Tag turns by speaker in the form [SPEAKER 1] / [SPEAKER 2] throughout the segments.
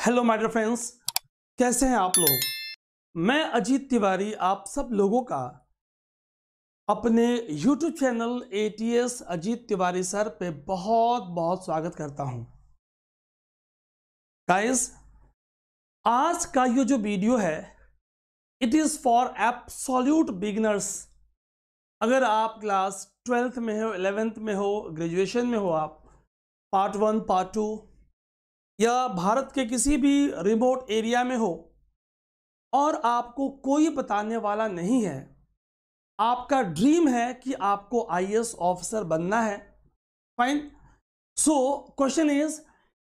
[SPEAKER 1] Hello my dear friends, कैसे हैं आप लोग। मैं अजीत तिवारी आप सब लोगों का अपने YouTube channel ATS Ajit Tiwari sir पे बहुत बहुत स्वागत करता हूं। गाइस, आज का ये जो वीडियो है it is for absolute beginners. अगर आप क्लास 12th में हो, 11th में हो, ग्रेजुएशन में हो, आप पार्ट 1 पार्ट 2 या भारत के किसी भी रिमोट एरिया में हो और आपको कोई बताने वाला नहीं है, आपका ड्रीम है कि आपको IAS ऑफिसर बनना है, फाइन। सो क्वेश्चन इज,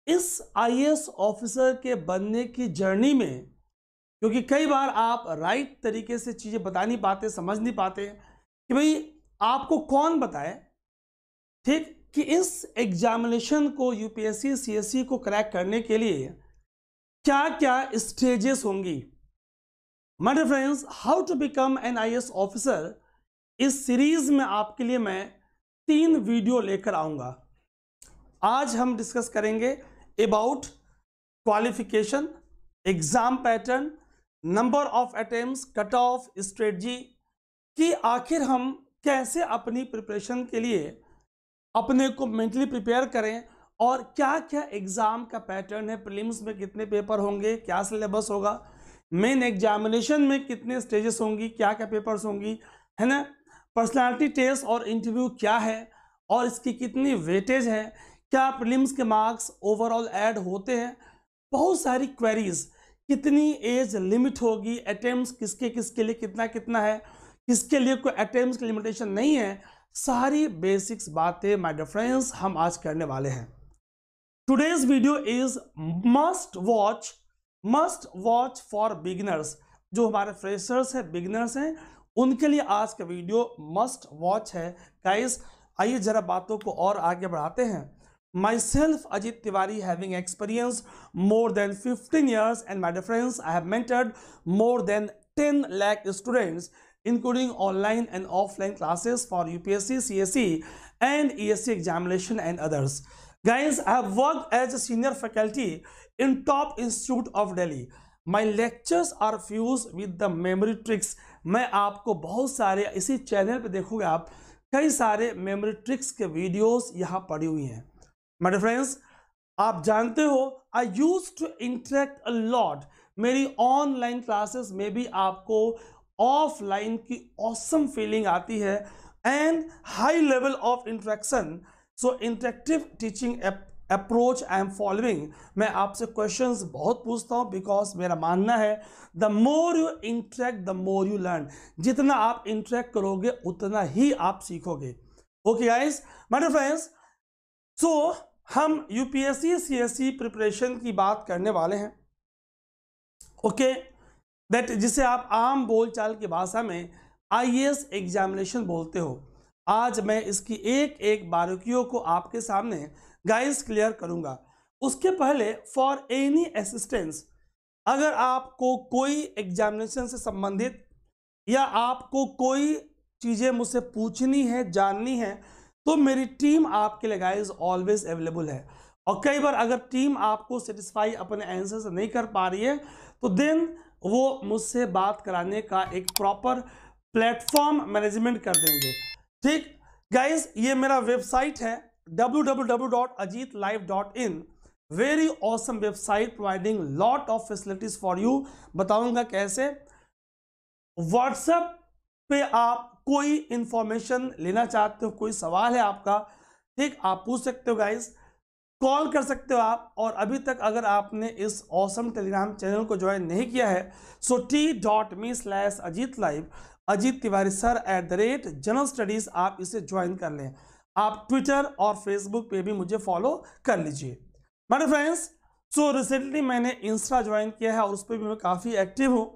[SPEAKER 1] इस IAS ऑफिसर के बनने की जर्नी में, क्योंकि कई बार आप राइट तरीके से चीज़ें बता नहीं पाते, समझ नहीं पाते कि भाई आपको कौन बताए, ठीक, कि इस एग्जामिनेशन को UPSC CSE को क्रैक करने के लिए क्या क्या स्टेजेस होंगी। My dear friends, how to become an IAS officer, इस सीरीज में आपके लिए मैं 3 वीडियो लेकर आऊंगा। आज हम डिस्कस करेंगे about qualification, exam pattern, number of attempts, cut off, strategy, कि आखिर हम कैसे अपनी प्रिपरेशन के लिए अपने को मेंटली प्रिपेयर करें और क्या क्या एग्जाम का पैटर्न है, प्रीलिम्स में कितने पेपर होंगे, क्या सिलेबस होगा, मेन एग्जामिनेशन में कितने स्टेजेस होंगी, क्या क्या पेपर्स होंगी, है ना, पर्सनालिटी टेस्ट और इंटरव्यू क्या है और इसकी कितनी वेटेज है, क्या प्रीलिम्स के मार्क्स ओवरऑल ऐड होते हैं, बहुत सारी क्वेरीज, कितनी एज लिमिट होगी, अटेम्प्ट्स किसके किसके लिए कितना कितना है, किसके लिए कोई अटेम्प्ट्स की लिमिटेशन नहीं है, सारी बेसिक्स बातें माय डियर फ्रेंड्स हम आज करने वाले हैं। Today's video is must watch for beginners. जो हमारे फ्रेशर्स हैं, बिगिनर्स हैं, उनके लिए आज का वीडियो मस्ट वॉच है। गाइस, आइए जरा बातों को और आगे बढ़ाते हैं। Myself Ajit Tiwari, having experience more than 15 years, and my dear friends, I have mentored more than 10 lakh students, including online and offline classes for UPSC, CSE, and ESC examination and others. Guys, I have worked as a senior faculty in top institute of Delhi. My lectures are fused with the memory tricks. मैं आपको बहुत सारे इसी channel पे देखोगे आप कई सारे मेमोरी ट्रिक्स के वीडियोस यहाँ पड़ी हुई हैं। माय डियर फ्रेंड्स, आप जानते हो I use to interact a lot. मेरी ऑनलाइन क्लासेस में भी आपको ऑफलाइन की ऑसम फीलिंग आती है and high level of interaction. So interactive teaching approach I am following. मैं आपसे क्वेश्चंस बहुत पूछता हूँ बिकॉज मेरा मानना है the more you interact the more you learn. जितना आप इंटरेक्ट करोगे उतना ही आप सीखोगे। Okay guys, my dear friends, so हम UPSC CSE प्रिपरेशन की बात करने वाले हैं। ओके, दैट जिसे आप आम बोलचाल की भाषा में IAS एग्जामिनेशन बोलते हो। आज मैं इसकी एक एक बारीकियों को आपके सामने गाइस क्लियर करूंगा। उसके पहले फॉर एनी असिस्टेंस, अगर आपको कोई एग्जामिनेशन से संबंधित या आपको कोई चीज़ें मुझसे पूछनी है, जाननी है, तो मेरी टीम आपके लिए गाइस ऑलवेज अवेलेबल है। और कई बार अगर टीम आपको सेटिस्फाई अपने आंसर से नहीं कर पा रही है तो देन वो मुझसे बात कराने का एक प्रॉपर प्लेटफॉर्म मैनेजमेंट कर देंगे। ठीक गाइस, ये मेरा वेबसाइट है www.ajitlive.in। Very awesome website providing lot of facilities for you. बताऊंगा कैसे। व्हाट्सएप पे आप कोई इंफॉर्मेशन लेना चाहते हो, कोई सवाल है आपका, ठीक, आप पूछ सकते हो गाइस, कॉल कर सकते हो आप। और अभी तक अगर आपने इस ऑसम टेलीग्राम चैनल को ज्वाइन नहीं किया है सो t.me/ajitlive, Ajit Tiwari sir @general studies, आप इसे ज्वाइन कर लें। आप ट्विटर और फेसबुक पे भी मुझे फॉलो कर लीजिए। My dear friends, so recently मैंने इंस्टा ज्वाइन किया है और उस पर भी मैं काफ़ी एक्टिव हूँ।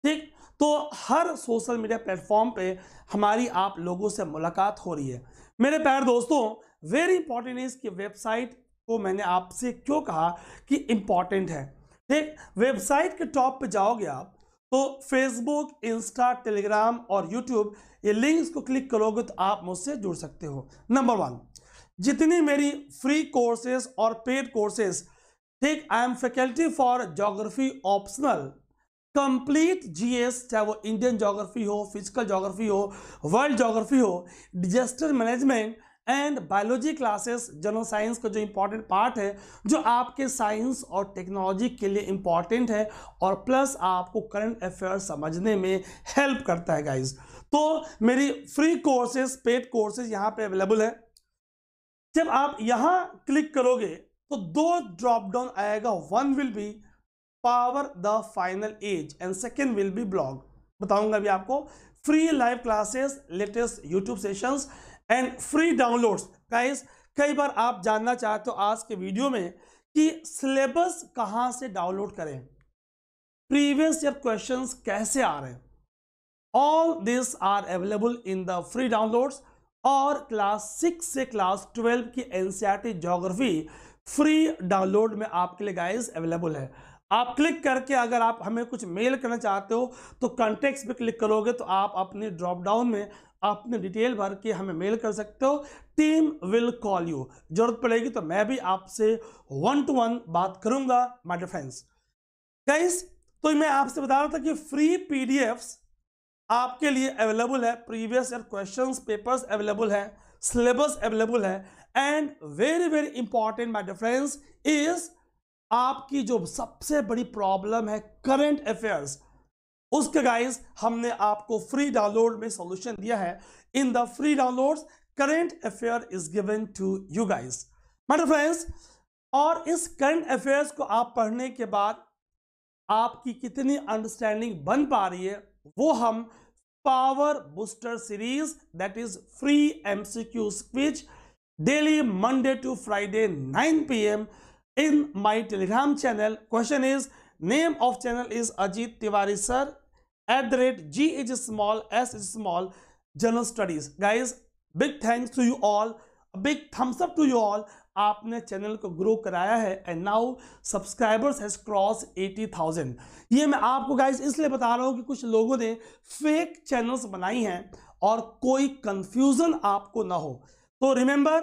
[SPEAKER 1] ठीक, तो हर सोशल मीडिया प्लेटफॉर्म पे हमारी आप लोगों से मुलाकात हो रही है। मेरे प्यारे दोस्तों, वेरी इंपॉर्टेंट इज कि वेबसाइट को मैंने आपसे क्यों कहा कि इंपॉर्टेंट है। ठीक, वेबसाइट के टॉप पे जाओगे आप तो फेसबुक, इंस्टा, टेलीग्राम और यूट्यूब, ये लिंक्स को क्लिक करोगे तो आप मुझसे जुड़ सकते हो। नंबर 1, जितनी मेरी फ्री कोर्सेज और पेड कोर्सेज ठीक, I am faculty for geography optional, complete GS, चाहे वो इंडियन ज्योग्राफी हो, फिजिकल ज्योग्राफी हो, वर्ल्ड ज्योग्राफी हो, disaster management and biology classes, general science का जो इंपॉर्टेंट पार्ट है जो आपके साइंस और टेक्नोलॉजी के लिए इंपॉर्टेंट है और प्लस आपको करंट अफेयर्स समझने में हेल्प करता है गाइज। तो मेरी फ्री कोर्सेज, पेड कोर्सेज यहाँ पे अवेलेबल है। जब आप यहां क्लिक करोगे तो दो ड्रॉप डाउन आएगा, one will be power the final edge and second will be blog. बताऊंगा अभी आपको free live classes, latest YouTube sessions and free downloads. Guys कई बार आप जानना चाहते हो आज के वीडियो में कि सिलेबस कहां से डाउनलोड करें, प्रीवियस ईयर क्वेश्चंस कैसे आ रहे हैं, all this are available in the free downloads. और क्लास 6 से क्लास 12 की एनसीईआरटी ज्योग्राफी फ्री डाउनलोड में आपके लिए गाइस अवेलेबल है। आप क्लिक करके अगर आप हमें कुछ मेल करना चाहते हो तो कॉन्टेक्ट्स पे क्लिक करोगे तो आप अपने ड्रॉप डाउन में अपने डिटेल भर के हमें मेल कर सकते हो। टीम विल कॉल यू, जरूरत पड़ेगी तो मैं भी आपसे 1-to-1 बात करूंगा माय डियर फ्रेंड्स। गाइस तो मैं आपसे बता रहा था कि फ्री पीडीएफ्स आपके लिए अवेलेबल है, previous year questions papers available है, सिलेबस अवेलेबल है and very very important my dear friends is आपकी जो सबसे बड़ी प्रॉब्लम है करंट अफेयर्स, उसके गाइस हमने आपको फ्री डाउनलोड में सॉल्यूशन दिया है। In the free downloads current affair is given to you guys my dear friends. और इस करंट अफेयर्स को आप पढ़ने के बाद आपकी कितनी अंडरस्टैंडिंग बन पा रही है वो हम power booster series, that is free MCQ quiz daily Monday to Friday 9 PM in my telegram channel. Question is, name of channel is Ajit Tiwari sir @G is small S is small general studies. Guys big thanks to you all, a big thumbs up to you all. आपने channel को grow कराया है and now subscribers has cross 80,000। ये मैं आपको guys इसलिए बता रहा हूँ कि कुछ लोगों ने फेक चैनल्स बनाई हैं और कोई कंफ्यूजन आपको ना हो। तो remember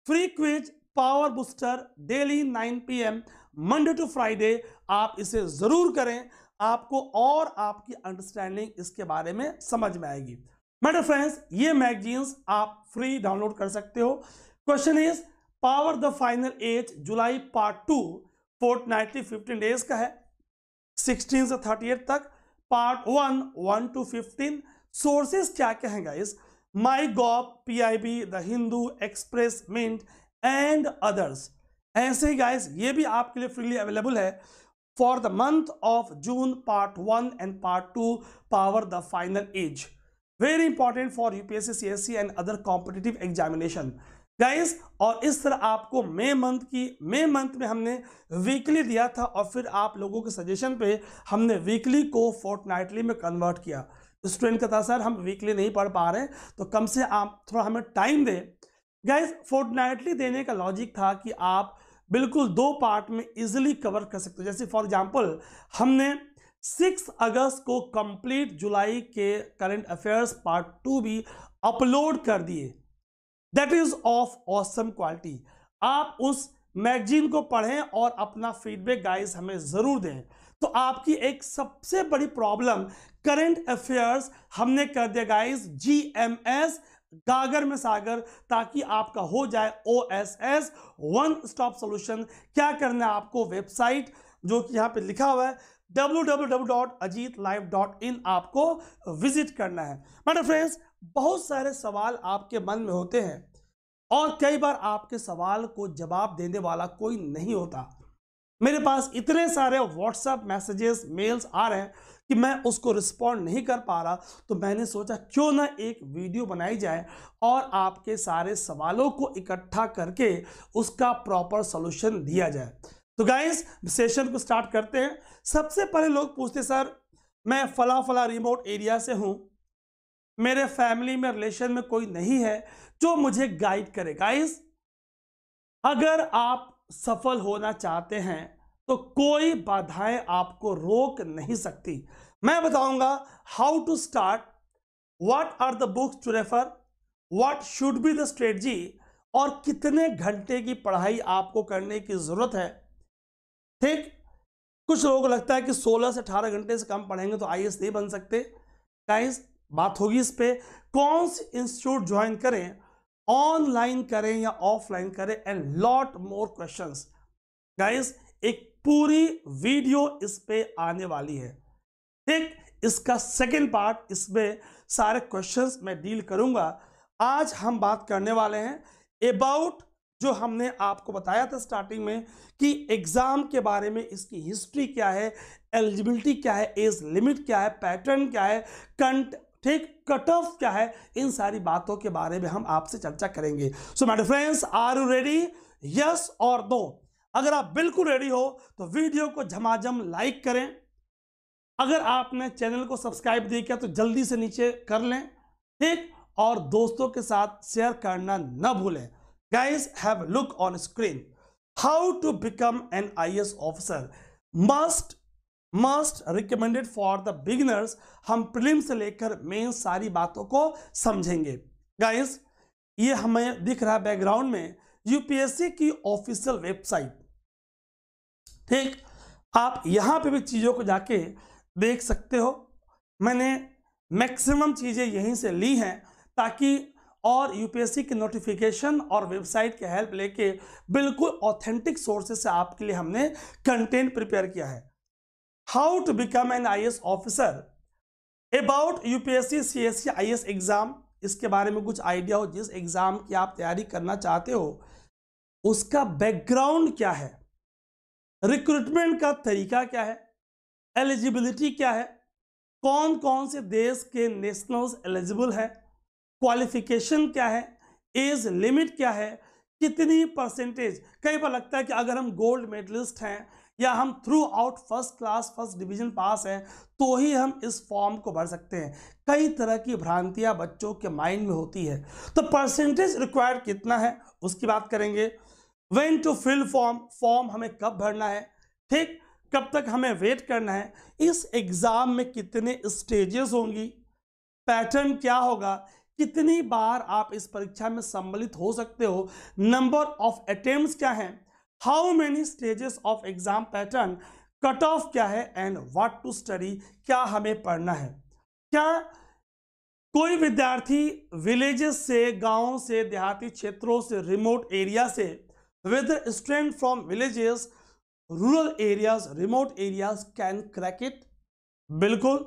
[SPEAKER 1] free quiz power booster daily 9 PM Monday to Friday, आप इसे जरूर करें, आपको और आपकी अंडरस्टैंडिंग इसके बारे में समझ में आएगी। माय डियर फ्रेंड्स ये मैगजीन्स आप फ्री डाउनलोड कर सकते हो। Question is power the final edge July part 2 fortnightly 15 days का है, 16 से 38 तक, पार्ट 1 1 to 15। सोर्सेस क्या क्या है guys, MyGov, PIB, the Hindu, Express, Mint and others. ऐसे ही गाइस ये भी आपके लिए फ्रीली अवेलेबल है for the month of June part 1 and part 2 power the final edge, very important for UPSC, CSC and other competitive examination guys. और इस तरह आपको मई मंथ में हमने वीकली दिया था और फिर आप लोगों के सजेशन पे हमने वीकली को फोर्टनाइटली में कन्वर्ट किया। स्टूडेंट कहता था सर हम वीकली नहीं पढ़ पा रहे तो कम से आप थोड़ा हमें टाइम दे। गाइस फोर्टनाइटली देने का लॉजिक था कि आप बिल्कुल 2 पार्ट में इजीली कवर कर सकते हो। जैसे फॉर एग्जांपल हमने 6 अगस्त को कंप्लीट जुलाई के करंट अफेयर्स पार्ट 2 भी अपलोड कर दिए, that is of awesome quality. आप उस मैगजीन को पढ़ें और अपना फीडबैक गाइस हमें जरूर दें। तो आपकी एक सबसे बड़ी प्रॉब्लम करंट अफेयर्स हमने कर दिया गाइस GMS, गागर में सागर, ताकि आपका हो जाए OSS वन स्टॉप सॉल्यूशन। क्या करना है आपको, वेबसाइट जो कि यहाँ पे लिखा हुआ है www.ajitlive.in आपको विजिट करना है। मेरे फ्रेंड्स बहुत सारे सवाल आपके मन में होते हैं और कई बार आपके सवाल को जवाब देने वाला कोई नहीं होता। मेरे पास इतने सारे व्हाट्सएप मैसेजेस, मेल्स आ रहे हैं कि मैं उसको रिस्पॉन्ड नहीं कर पा रहा, तो मैंने सोचा क्यों ना एक वीडियो बनाई जाए और आपके सारे सवालों को इकट्ठा करके उसका प्रॉपर सॉल्यूशन दिया जाए। तो गाइस सेशन को स्टार्ट करते हैं। सबसे पहले लोग पूछते सर मैं फला रिमोट एरिया से हूं, मेरे फैमिली में रिलेशन में कोई नहीं है जो मुझे गाइड करे। गाइस अगर आप सफल होना चाहते हैं तो कोई बाधाएं आपको रोक नहीं सकती। मैं बताऊंगा how to start, what are the books to refer, what should be the strategy और कितने घंटे की पढ़ाई आपको करने की जरूरत है। ठीक, कुछ लोगों को लगता है कि 16 से 18 घंटे से कम पढ़ेंगे तो आईएएस नहीं बन सकते। गाइस बात होगी इस पे, कौन से इंस्टीट्यूट ज्वाइन करें, ऑनलाइन करें या ऑफलाइन करें, and lot more questions. Guys एक पूरी वीडियो इस पे आने वाली है, ठीक, इसका सेकंड पार्ट, इसमें सारे क्वेश्चंस मैं डील करूंगा। आज हम बात करने वाले हैं अबाउट जो हमने आपको बताया था स्टार्टिंग में कि एग्जाम के बारे में, इसकी हिस्ट्री क्या है, एलिजिबिलिटी क्या है, एज लिमिट क्या है, पैटर्न क्या है, ठीक, कट ऑफ क्या है, इन सारी बातों के बारे में हम आपसे चर्चा करेंगे। So my dear friends, are you ready? Yes और नो? अगर आप बिल्कुल रेडी हो तो वीडियो को झमाझम लाइक करें। अगर आपने चैनल को सब्सक्राइब नहीं किया तो जल्दी से नीचे कर लें, ठीक, और दोस्तों के साथ शेयर करना न भूलें। Guys, have a look on screen. How to become an IAS officer? Must recommended for the beginners. हम प्रीलिम से लेकर मेन सारी बातों को समझेंगे। गाइस ये हमें दिख रहा है बैकग्राउंड में यूपीएससी की ऑफिशियल वेबसाइट, ठीक, आप यहां पे भी चीजों को जाके देख सकते हो। मैंने मैक्सिमम चीजें यहीं से ली हैं ताकि, और यूपीएससी के नोटिफिकेशन और वेबसाइट के हेल्प लेके बिल्कुल ऑथेंटिक सोर्सेज से आपके लिए हमने कंटेंट प्रिपेयर किया है। How to become an IAS officer, about UPSC CSC IAS exam, इसके बारे में कुछ आइडिया हो, जिस एग्जाम की आप तैयारी करना चाहते हो उसका बैकग्राउंड क्या है, रिक्रूटमेंट का तरीका क्या है, एलिजिबिलिटी क्या है, कौन कौन से देश के नेशनल्स एलिजिबल है, क्वालिफिकेशन क्या है, एज लिमिट क्या है, कितनी परसेंटेज। कई बार लगता है कि अगर हम गोल्ड मेडलिस्ट हैं या हम through out first class first division pass हैं तो ही हम इस फॉर्म को भर सकते हैं। कई तरह की भ्रांतियां बच्चों के माइंड में होती है। तो परसेंटेज रिक्वायर्ड कितना है उसकी बात करेंगे। व्हेन टू फिल फॉर्म हमें कब भरना है, ठीक, कब तक हमें वेट करना है, इस एग्जाम में कितने स्टेजेस होंगी, पैटर्न क्या होगा, कितनी बार आप इस परीक्षा में सम्मिलित हो सकते हो, नंबर ऑफ अटेम्प्ट्स क्या है, how many stages of exam pattern, cut off क्या है, एंड व्हाट टू स्टडी, क्या हमें पढ़ना है। क्या कोई विद्यार्थी विलेजेस से, गांवों से, देहाती क्षेत्रों से, रिमोट एरिया से, whether student from villages, rural areas, remote areas can crack it? बिल्कुल।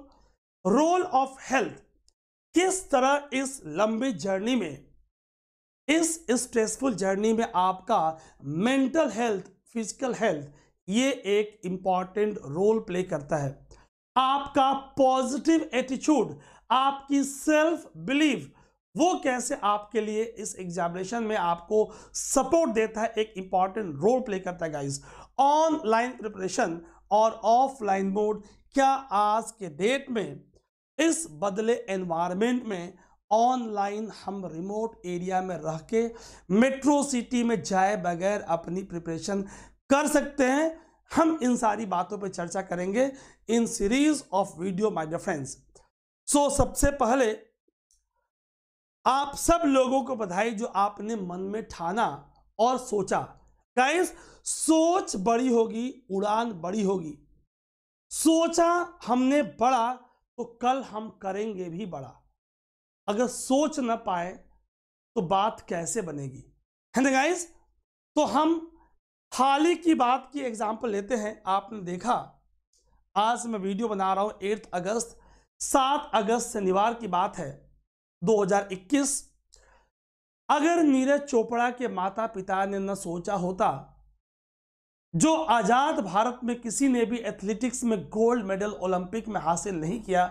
[SPEAKER 1] रोल ऑफ हेल्थ, किस तरह इस लंबी जर्नी में, इस स्ट्रेसफुल जर्नी में आपका मेंटल हेल्थ, फिजिकल हेल्थ, ये एक इंपॉर्टेंट रोल प्ले करता है। आपका पॉजिटिव एटीट्यूड, आपकी सेल्फ बिलीव, वो कैसे आपके लिए इस एग्जामिनेशन में आपको सपोर्ट देता है, एक इंपॉर्टेंट रोल प्ले करता है गाइस। ऑनलाइन प्रिपरेशन और ऑफलाइन मोड, क्या आज के डेट में इस बदले एनवायरनमेंट में ऑनलाइन हम रिमोट एरिया में रह के मेट्रो सिटी में जाए बगैर अपनी प्रिपरेशन कर सकते हैं? हम इन सारी बातों पर चर्चा करेंगे in series of video my dear friends. So सबसे पहले आप सब लोगों को बधाई जो आपने मन में ठाना और सोचा। गाइस सोच बड़ी होगी, उड़ान बड़ी होगी। सोचा हमने बड़ा तो कल हम करेंगे भी बड़ा। अगर सोच ना पाए तो बात कैसे बनेगी, है ना गाइस? तो हम हाल ही की बात की एग्जांपल लेते हैं। आपने देखा आज मैं वीडियो बना रहा हूं 8 अगस्त, 7 अगस्त शनिवार की बात है 2021। अगर नीरज चोपड़ा के माता पिता ने न सोचा होता, जो आजाद भारत में किसी ने भी एथलेटिक्स में गोल्ड मेडल ओलंपिक में हासिल नहीं किया,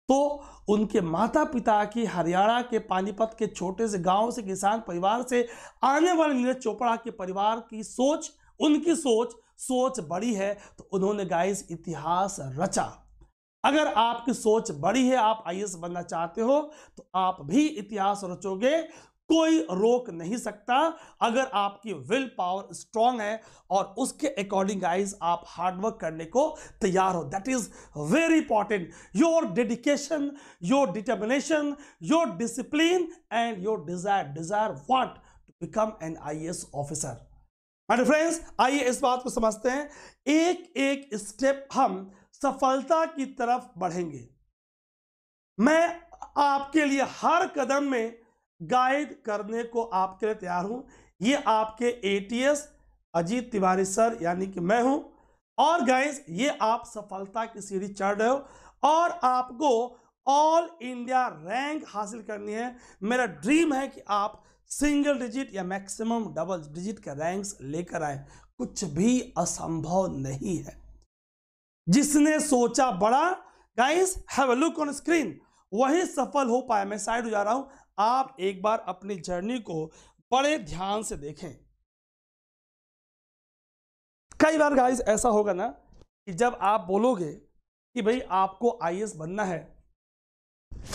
[SPEAKER 1] तो उनके माता पिता की हरियाणा के पानीपत के छोटे से गांव से किसान परिवार से आने वाले नीरज चोपड़ा के परिवार की सोच, उनकी सोच बड़ी है तो उन्होंने गाइस इतिहास रचा। अगर आपकी सोच बड़ी है, आप आईएएस बनना चाहते हो तो आप भी इतिहास रचोगे, कोई रोक नहीं सकता। अगर आपकी विल पावर स्ट्रांग है और उसके अकॉर्डिंग गाइस आप हार्डवर्क करने को तैयार हो, that is very important. Your dedication, your determination, your discipline and your desire what to become an IAS officer. My friends, आइए इस बात को समझते हैं। एक एक स्टेप हम सफलता की तरफ बढ़ेंगे। मैं आपके लिए हर कदम में गाइड करने को आपके लिए तैयार हूं। ये आपके एटीएस अजीत तिवारी सर यानी कि मैं हूं। और गाइस, ये आप सफलता की सीढ़ी चढ़ रहे हो और आपको ऑल इंडिया रैंक हासिल करनी है। मेरा ड्रीम है कि आप सिंगल डिजिट या मैक्सिमम डबल डिजिट के रैंक्स लेकर आए। कुछ भी असंभव नहीं है। जिसने सोचा बड़ा, guys have a look on screen, वही सफल हो पाया। मैं साइड हो जा रहा हूं, आप एक बार अपनी जर्नी को बड़े ध्यान से देखें। कई बार गाइस ऐसा होगा ना कि जब आप बोलोगे कि भाई आपको आईएएस बनना है,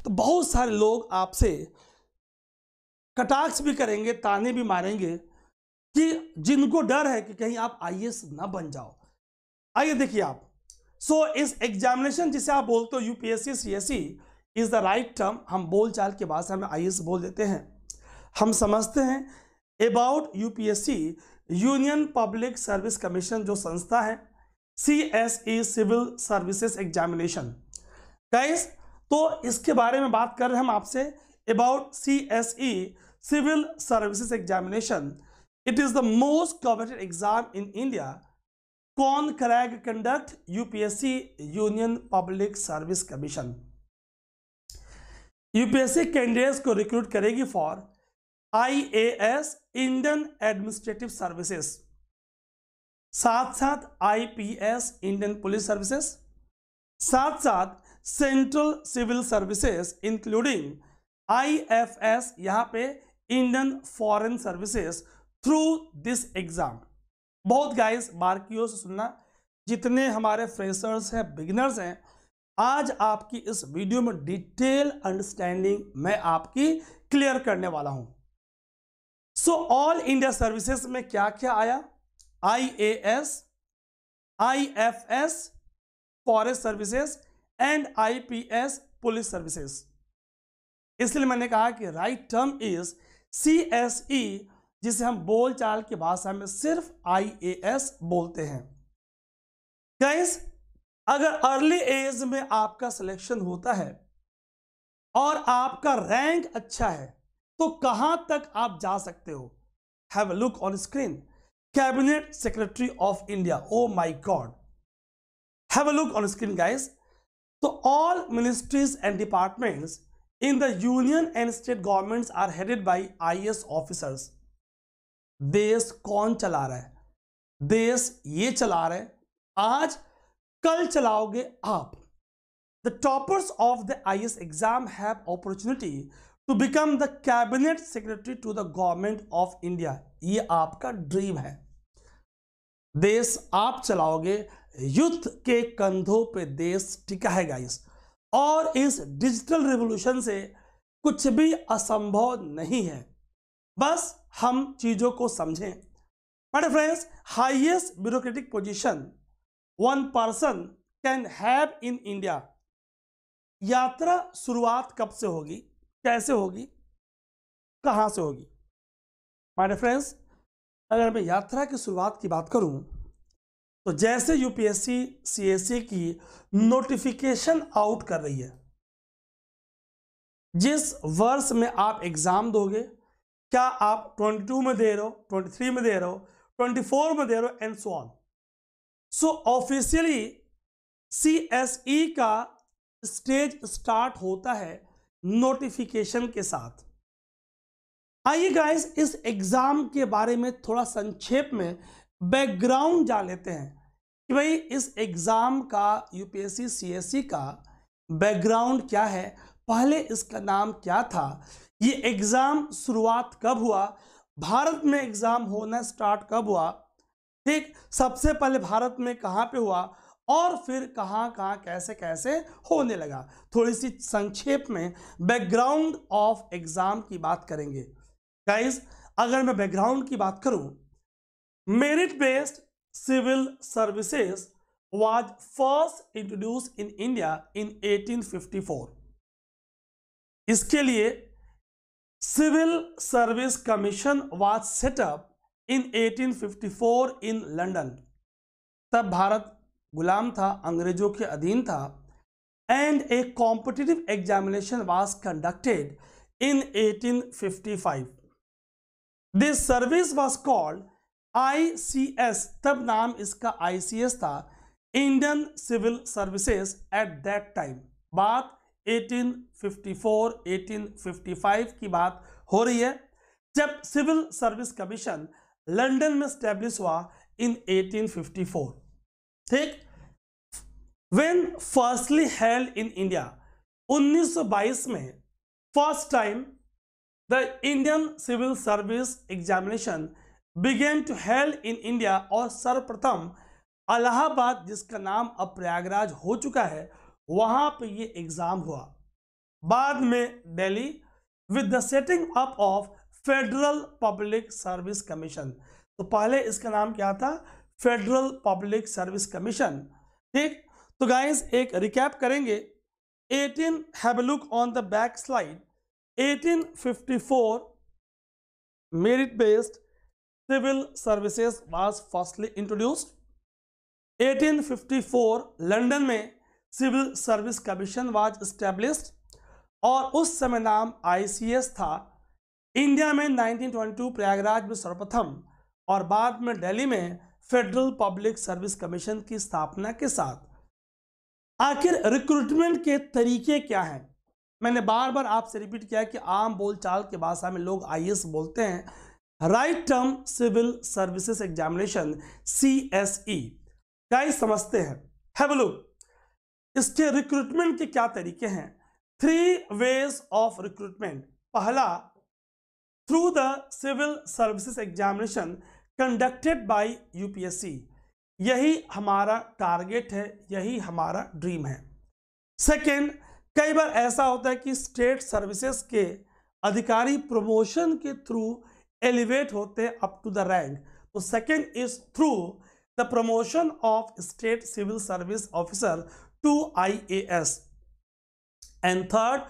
[SPEAKER 1] तो बहुत सारे लोग आपसे कटाक्ष भी करेंगे, ताने भी मारेंगे, कि जिनको डर है कि कहीं आप आईएएस ना बन जाओ। आइए देखिए आप, इस एग्जामिनेशन जिसे आप बोलते हो UPSC CSC is the right term. हम बोल चाल के भाषा में आईएएस बोल देते हैं। हम समझते हैं about UPSC, Union Public service Commission जो संस्था है, CSE civil services examination. Guys, तो इसके बारे में बात कर रहे हैं हम आपसे about CSE civil services examination. It is the most coveted exam in India. कौन कराएगा conduct? UPSC Union Public service Commission. UPSC candidates को रिक्रूट करेगी for IAS Indian Administrative Services, साथ साथ आईपीएस इंडियन पुलिस सर्विसेज, साथ साथ Central Civil Services including IFS, यहां पे Indian foreign Services through this exam. बहुत गाइस बारकियों से सुनना, जितने हमारे फ्रेशर्स हैं, बिगिनर्स हैं, आज आपकी इस वीडियो में डिटेल अंडरस्टैंडिंग मैं आपकी क्लियर करने वाला हूं। ऑल इंडिया सर्विसेज में क्या क्या आया? IAS, IFS forest services and IPS police services. इसलिए मैंने कहा कि राइट टर्म इज सीएसई, जिसे हम बोलचाल की भाषा में सिर्फ आईएएस बोलते हैं। गाइस, अगर अर्ली एज में आपका सिलेक्शन होता है और आपका रैंक अच्छा है, तो कहां तक आप जा सकते हो? Have a look on screen. Cabinet secretary of India, oh my god, have a look on screen guys. तो all ministries and departments in the union and state governments are headed by IAS officers. देश कौन चला रहा है? देश ये चला रहे, आज कल चलाओगे आप। The toppers of the IAS exam have opportunity to become the cabinet secretary to the government of India. ये आपका ड्रीम है। देश आप चलाओगे, युद्ध के कंधों पे देश टिका है गाइस। और इस डिजिटल रिवॉल्यूशन से कुछ भी असंभव नहीं है। बस हम चीजों को समझें। My friends, highest bureaucratic position one person can have in India. यात्रा शुरुआत कब से होगी, कैसे होगी, कहां से होगी? माय फ्रेंड्स, अगर मैं यात्रा की शुरुआत की बात करूं, तो जैसे यूपीएससी सीएससी की नोटिफिकेशन आउट कर रही है, जिस वर्ष में आप एग्जाम दोगे, क्या आप 22 में दे रहे हो, 23 में दे रहे हो, 24 में दे रहे हो, and so on. Officially CSE का स्टेज स्टार्ट होता है नोटिफिकेशन के साथ। आइए गाइस, इस एग्जाम के बारे में थोड़ा संक्षेप में बैकग्राउंड जान लेते हैं कि भाई इस एग्जाम का, यूपीएससी सीएससी का बैकग्राउंड क्या है, पहले इसका नाम क्या था, ये एग्जाम शुरुआत कब हुआ, भारत में एग्जाम होना स्टार्ट कब हुआ, ठीक, सबसे पहले भारत में कहां पे हुआ, और फिर कहां कहां कैसे कैसे होने लगा। थोड़ी सी संक्षेप में बैकग्राउंड ऑफ एग्जाम की बात करेंगे। गाइस, अगर मैं बैकग्राउंड की बात करूं, merit based civil services was first introduced in India in 1854। इसके लिए civil service commission was set up in 1854 in London. तब भारत गुलाम था, अंग्रेजों के अधीन था. And a competitive examination was conducted in 1855. This service was called ICS. तब नाम इसका ICS था, Indian civil services at that time. बात 1854 1855 की बात हो रही है, जब सिविल सर्विस कमीशन लंदन में स्टैब्लिश हुआ इन 1854. ठीक. When firstly held in India, 1922 में first time the Indian civil service examination began to held in India. और सर्वप्रथम इलाहाबाद, जिसका अब प्रयागराज हो चुका है, वहां पे ये एग्जाम हुआ. बाद में Delhi with the setting up of federal public service commission. तो पहले इसका नाम क्या था? Federal public service commission. ठीक. तो गाइस एक रिकैप करेंगे. 18 have a look on the back slide. 1854 merit based civil services was firstly introduced. 1854 London में civil service commission was established और उस समय नाम ICS था. इंडिया में 1922 प्रयागराज में सर्वप्रथम और बाद में दिल्ली में फेडरल पब्लिक सर्विस कमीशन की स्थापना के साथ. आखिर रिक्रूटमेंट के तरीके क्या हैं? मैंने बार बार आपसे रिपीट किया कि आम बोलचाल की भाषा में लोग IAS बोलते हैं. Right term civil services examination CSE. Guys समझते हैं. Have a look. इसके रिक्रूटमेंट के क्या तरीके हैं? 3 वेज ऑफ रिक्रूटमेंट. पहला, through the civil services examination conducted by UPSC. यही हमारा टारगेट है, यही हमारा ड्रीम है. सेकेंड, कई बार ऐसा होता है कि स्टेट सर्विसेज के अधिकारी प्रमोशन के थ्रू एलिवेट होते हैं अप टू द रैंक. तो second is through the promotion of state civil service officer to IAS. And third,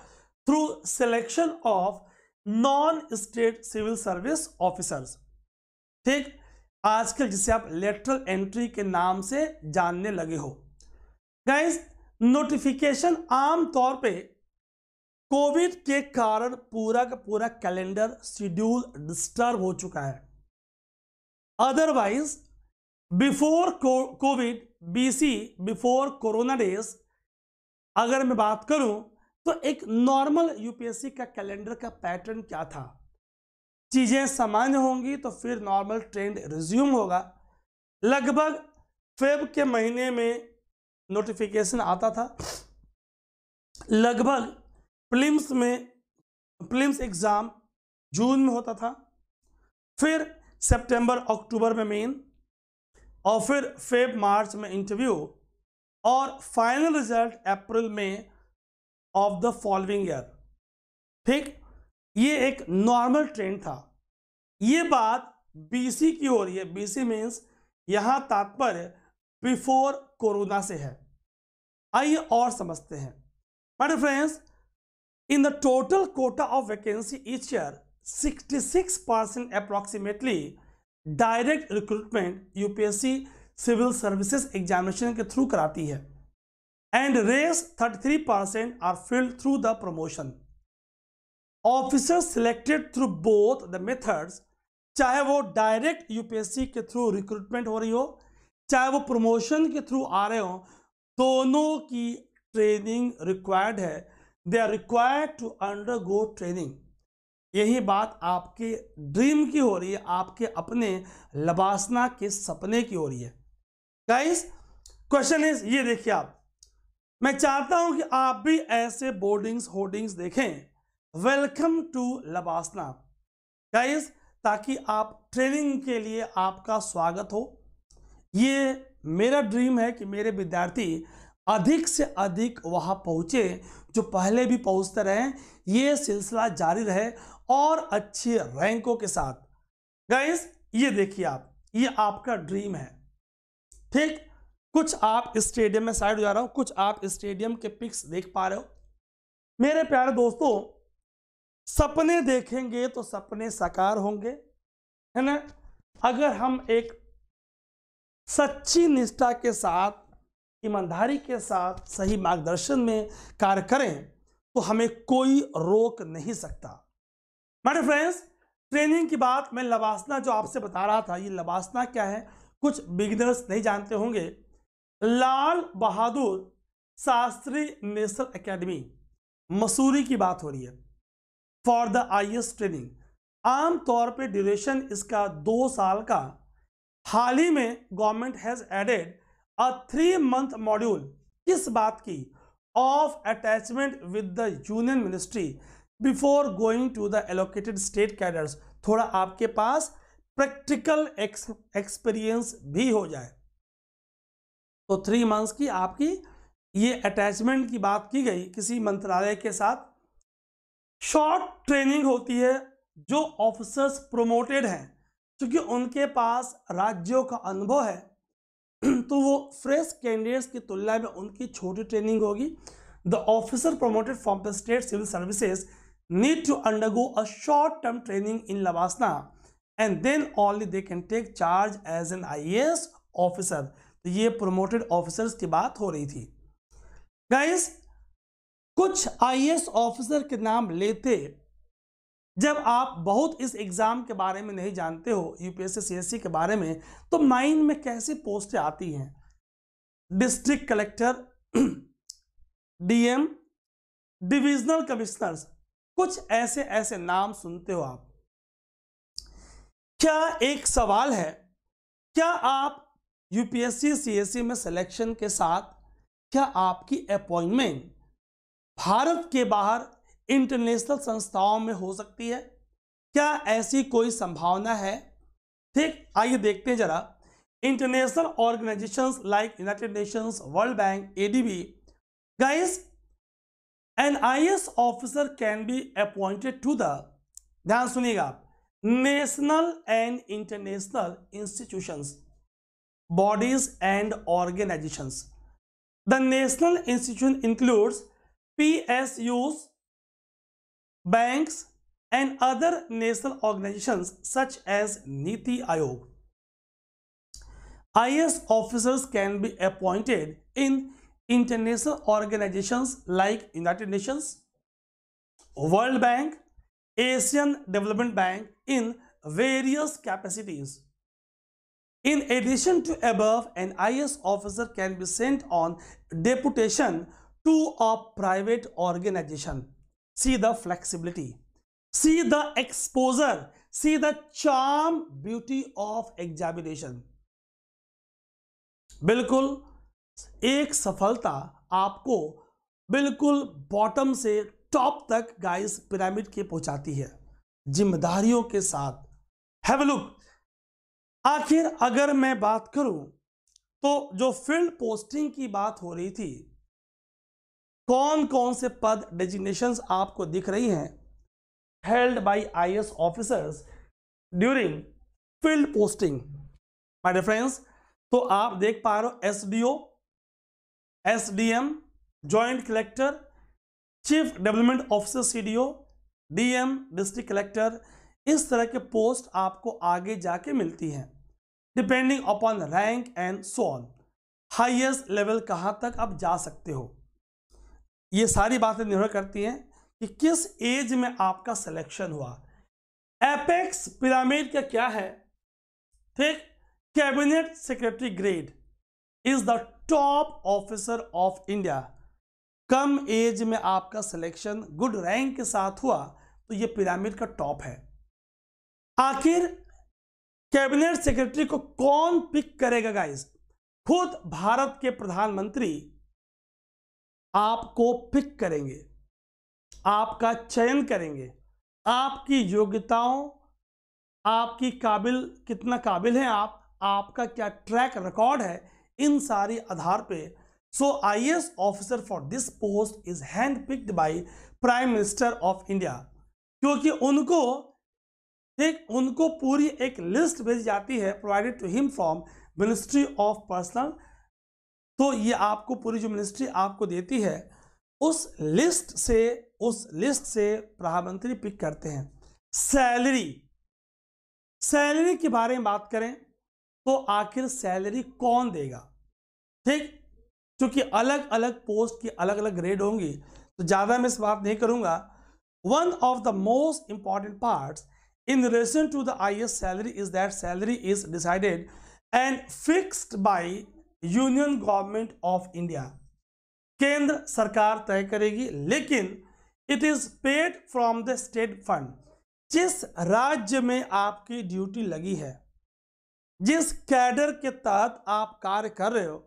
[SPEAKER 1] through selection of non state civil service officers. ठीक. आजकल जिसे आप लेटरल एंट्री के नाम से जानने लगे हो. गाइस नोटिफिकेशन आमतौर पे कोविड के कारण पूरा का पूरा कैलेंडर शेड्यूल डिस्टर्ब हो चुका है. Otherwise before Covid BC, before corona days, अगर मैं बात करूं तो एक नॉर्मल UPSC का कैलेंडर का पैटर्न क्या था? चीजें सामान्य होंगी तो फिर नॉर्मल ट्रेंड रिज्यूम होगा. लगभग फेब के महीने में नोटिफिकेशन आता था. लगभग प्रीलिम्स एग्जाम जून में होता था, फिर सितंबर अक्टूबर में मेन, और फिर फेब मार्च में इंटरव्यू, और फाइनल रिजल्ट अप्रैल में ऑफ द फॉलोइंग ईयर. ठीक. ये एक नॉर्मल ट्रेंड था. ये बात BC की हो रही है. BC मीन्स यहां तात्पर्य बिफोर कोरोना से है. आइए और समझते हैं. My friends, in the total quota of vacancy each year 66% approximately direct recruitment UPSC civil services examination के थ्रू कराती है. And rest 33% are filled through the promotion. Officer selected through both the methods, चाहे वो direct UPSC के through recruitment हो रही हो, चाहे वो प्रमोशन के थ्रू आ रहे हो, दोनों की ट्रेनिंग रिक्वायर्ड है. They are required to undergo training. यही बात आपके ड्रीम की हो रही है, आपके अपने लबासना के सपने की हो रही है. गाइस क्वेश्चन इज, ये देखिए आप, मैं चाहता हूं कि आप भी ऐसे बोर्डिंग्स होर्डिंग्स देखें, वेलकम टू लबासना गाइस, ताकि आप ट्रेनिंग के लिए आपका स्वागत हो. ये मेरा ड्रीम है कि मेरे विद्यार्थी अधिक से अधिक वहां पहुंचे, जो पहले भी पहुंचते रहे. ये सिलसिला जारी रहे और अच्छे रैंकों के साथ. गाइस ये देखिए आप, ये आपका ड्रीम है. ठीक. कुछ आप स्टेडियम में साइड हो जा रहा हूं, कुछ आप स्टेडियम के पिक्स देख पा रहे हो. मेरे प्यारे दोस्तों, सपने देखेंगे तो सपने साकार होंगे, है ना. अगर हम एक सच्ची निष्ठा के साथ, ईमानदारी के साथ, सही मार्गदर्शन में कार्य करें तो हमें कोई रोक नहीं सकता। मेरे फ्रेंड्स, ट्रेनिंग की बात, मैं लवासना जो आपसे बता रहा था, ये लवासना क्या है कुछ बिगिनर्स नहीं जानते होंगे। लाल बहादुर शास्त्री नेशनल एकेडमी मसूरी की बात हो रही है फॉर द आईएएस ट्रेनिंग। आमतौर पे ड्यूरेशन इसका 2 साल का। हाल ही में government has added a 3 month module, किस बात की, of attachment with the union ministry before going to the allocated state cadres. थोड़ा आपके पास प्रैक्टिकल एक्सपीरियंस भी हो जाए। तो 3 मंथ्स की आपकी ये अटैचमेंट की बात की गई किसी मंत्रालय के साथ। शॉर्ट ट्रेनिंग होती है जो ऑफिसर्स प्रोमोटेड हैं, क्योंकि उनके पास राज्यों का अनुभव है तो वो फ्रेश कैंडिडेट्स की तुलना में उनकी छोटी ट्रेनिंग होगी। The officer promoted from the state civil services need to undergo a short term training in लवासना and then only they can take charge as an IAS officer. तो ये प्रोमोटेड ऑफिसर्स की बात हो रही थी। गाइस, कुछ आईएएस ऑफिसर के नाम लेते जब आप बहुत इस एग्जाम के बारे में नहीं जानते हो, यूपीएससी सीएससी के बारे में, तो माइंड में कैसी पोस्टें आती हैं? District collector, DM, divisional commissioners, कुछ ऐसे ऐसे नाम सुनते हो आप। क्या एक सवाल है, क्या आप यूपीएससी सीएससी में सिलेक्शन के साथ क्या आपकी अपॉइंटमेंट भारत के बाहर इंटरनेशनल संस्थाओं में हो सकती है? क्या ऐसी कोई संभावना है? ठीक, आइए देखते हैं जरा। International organisations like United Nations, World Bank, ADB. Guys, an IAS officer can be appointed to the, ध्यान सुनिएगा आप, national and international institutions, bodies and organizations. The national institution includes PSUs, banks, and other national organizations such as Niti Aayog. IAS officers can be appointed in international organizations like United Nations, World Bank, Asian Development Bank in various capacities. In addition to above, an IAS officer can be sent on deputation to a private organization. See the flexibility, see the exposure, see the charm, beauty of examination. बिल्कुल एक सफलता आपको बिल्कुल bottom से top तक guys pyramid के पहुंचाती है, जिम्मेदारियों के साथ। Have a look. आखिर अगर मैं बात करूं तो जो फील्ड पोस्टिंग की बात हो रही थी, कौन कौन से पद डेजिग्नेशंस आपको दिख रही हैं held by IAS officers during field posting? My dear friends, तो आप देख पा रहे हो SDO, SDM, joint collector, chief development officer CDO, DM, district collector. इस तरह के पोस्ट आपको आगे जाके मिलती हैं depending upon rank and so on. Highest level कहां तक आप जा सकते हो, ये सारी बातें निर्भर करती हैं कि किस एज में आपका सिलेक्शन हुआ। एपेक्स पिरामिड का क्या है? ठीक, cabinet secretary grade is the top officer of India. कम एज में आपका सिलेक्शन गुड रैंक के साथ हुआ तो ये पिरामिड का टॉप है। आखिर कैबिनेट सेक्रेटरी को कौन पिक करेगा गाइस? खुद भारत के प्रधानमंत्री आपको पिक करेंगे, आपका चयन करेंगे, आपकी योग्यताओं, आपकी कितना काबिल है आप, आपका क्या ट्रैक रिकॉर्ड है, इन सारी आधार पे। So IAS officer for this post is hand picked by prime minister of India, क्योंकि उनको पूरी एक लिस्ट भेजी जाती है provided to him from ministry of personnel. तो ये आपको पूरी जो मिनिस्ट्री आपको देती है उस लिस्ट से प्रधानमंत्री पिक करते हैं। सैलरी सैलरी के बारे में बात करें तो आखिर सैलरी कौन देगा, ठीक, क्योंकि अलग अलग पोस्ट की अलग अलग ग्रेड होंगी, तो ज़्यादा मैं इस बात नहीं करूंगा। One of the most important parts in relation to the IAS salary is that salary is decided and fixed by Union Government of India। केंद्र सरकार तय करेगी, लेकिन it is paid from the state fund। जिस राज्य में आपकी duty लगी है, जिस कैडर के तहत आप कार्य कर रहे हो,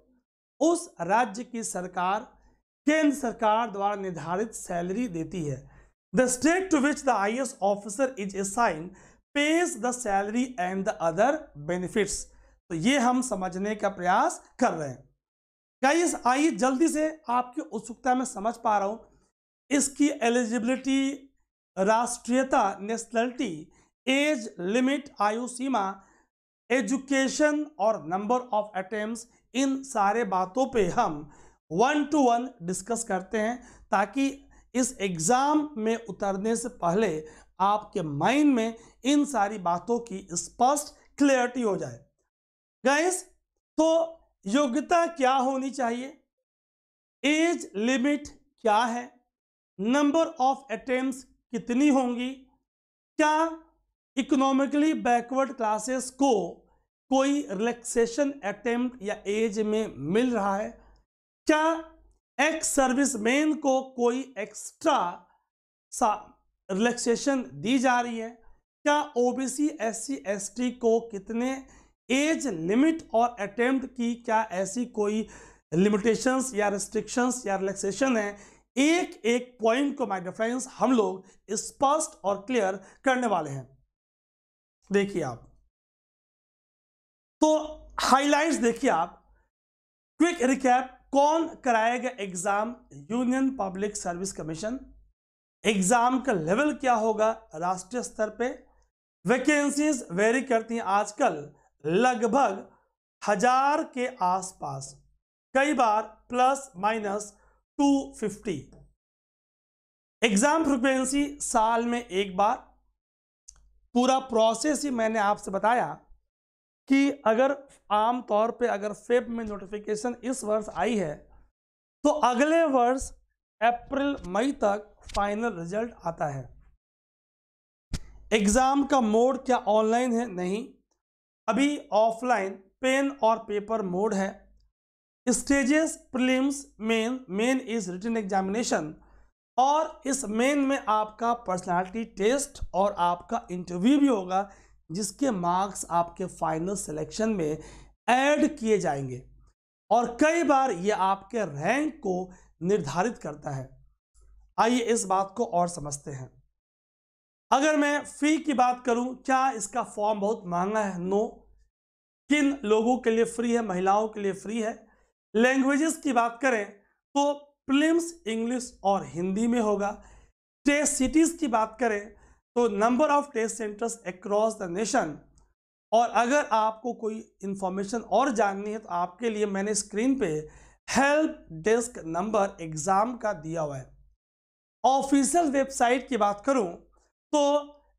[SPEAKER 1] उस राज्य की सरकार केंद्र सरकार द्वारा निर्धारित सैलरी देती है। The state to which the IAS officer is assigned pays the salary and the other benefits। तो ये हम समझने का प्रयास कर रहे हैं। गाइस आइए जल्दी से, आपकी उत्सुकता में समझ पा रहा हूं, इसकी एलिजिबिलिटी, राष्ट्रीयता, नेशनलिटी, एज लिमिट, आयु सीमा, एजुकेशन और नंबर ऑफ अटेम्प्ट्स, इन सारे बातों पे हम 1 to 1 डिस्कस करते हैं, ताकि इस एग्जाम में उतरने से पहले आपके माइंड में इन सारी बातों की स्पष्ट क्लियरिटी हो जाए। गाइस, तो योग्यता क्या होनी चाहिए, एज लिमिट क्या है, नंबर ऑफ अटेम्प्ट्स कितनी होंगी, क्या इकोनॉमिकली बैकवर्ड क्लासेस को कोई रिलैक्सेशन अटेम्प्ट या एज में मिल रहा है, क्या एक्स सर्विसमैन को कोई एक्स्ट्रा रिलैक्सेशन दी जा रही है, क्या ओबीसी एससी एसटी को कितने एज लिमिट और अटेम्प्ट की क्या ऐसी कोई लिमिटेशंस या रिस्ट्रिक्शंस या रिलैक्सेशन है। एक एक पॉइंट को माय डियर फ्रेंड्स हम लोग स्पष्ट और क्लियर करने वाले हैं। देखिए आप, तो हाइलाइट्स देखिए आप, क्विक रिकैप, कौन कराएगा exam, union Public service commission. Exam का लेवल क्या होगा राष्ट्रीय स्तर पे, वैकेंसीज वेरी करती हैं आजकल लगभग 1000 के आसपास, कई बार प्लस माइनस 250। एग्जाम फ्रीक्वेंसी साल में एक बार। पूरा प्रोसेस ही मैंने आपसे बताया कि अगर आम तौर पे अगर फेब में नोटिफिकेशन इस वर्ष आई है, तो अगले वर्ष अप्रैल मई तक फाइनल रिजल्ट आता है। एग्जाम का मोड क्या ऑनलाइन है? नहीं, अभी ऑफलाइन पेन और पेपर मोड है। Stages prelims, main is written examination, और इस मेन में आपका पर्सनालिटी टेस्ट और आपका इंटरव्यू भी होगा, जिसके मार्क्स आपके फाइनल सिलेक्शन में ऐड किए जाएंगे, और कई बार ये आपके रैंक को निर्धारित करता है। आइए इस बात को और समझते हैं। अगर मैं फी की बात करूं, क्या इसका फॉर्म बहुत महंगा है? नो। किन लोगों के लिए फ्री है? महिलाओं के लिए फ्री है। लैंग्वेजेस की बात करें तो प्रीलिम्स इंग्लिश और हिंदी में होगा। टेस्ट सिटीज की बात करें तो number of test centres across the nation. और अगर आपको कोई इंफॉर्मेशन और जाननी है तो आपके लिए मैंने स्क्रीन पे हेल्प डेस्क नंबर एग्जाम का दिया हुआ है। ऑफिशियल वेबसाइट की बात करूं तो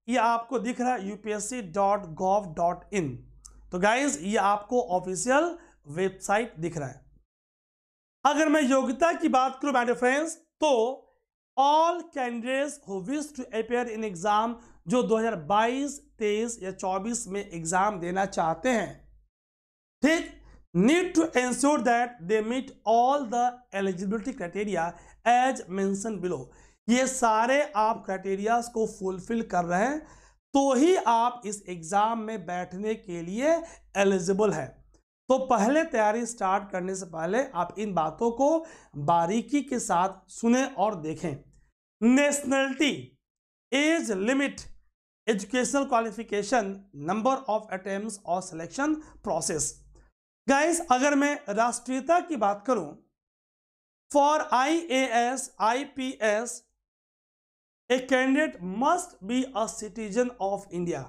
[SPEAKER 1] ये आपको दिख रहा है upsc.gov.in। तो गाइज ये आपको ऑफिशियल वेबसाइट दिख रहा है। अगर मैं योग्यता की बात करूं माय डियर फ्रेंड्स, तो all candidates who wish to appear in exam, जो 2022, 23 या 24 में एग्जाम देना चाहते हैं, ठीक, need to ensure that they meet all the eligibility criteria as mentioned below. ये सारे आप क्राइटेरियाज को फुलफिल कर रहे हैं तो ही आप इस एग्जाम में बैठने के लिए एलिजिबल है। तो पहले तैयारी स्टार्ट करने से पहले आप इन बातों को बारीकी के साथ सुने और देखें। Nationality, age limit, educational qualification, number of attempts और सिलेक्शन प्रोसेस। गाइस अगर मैं राष्ट्रीयता की बात करूं, for IAS, IPS a candidate must be a citizen of India.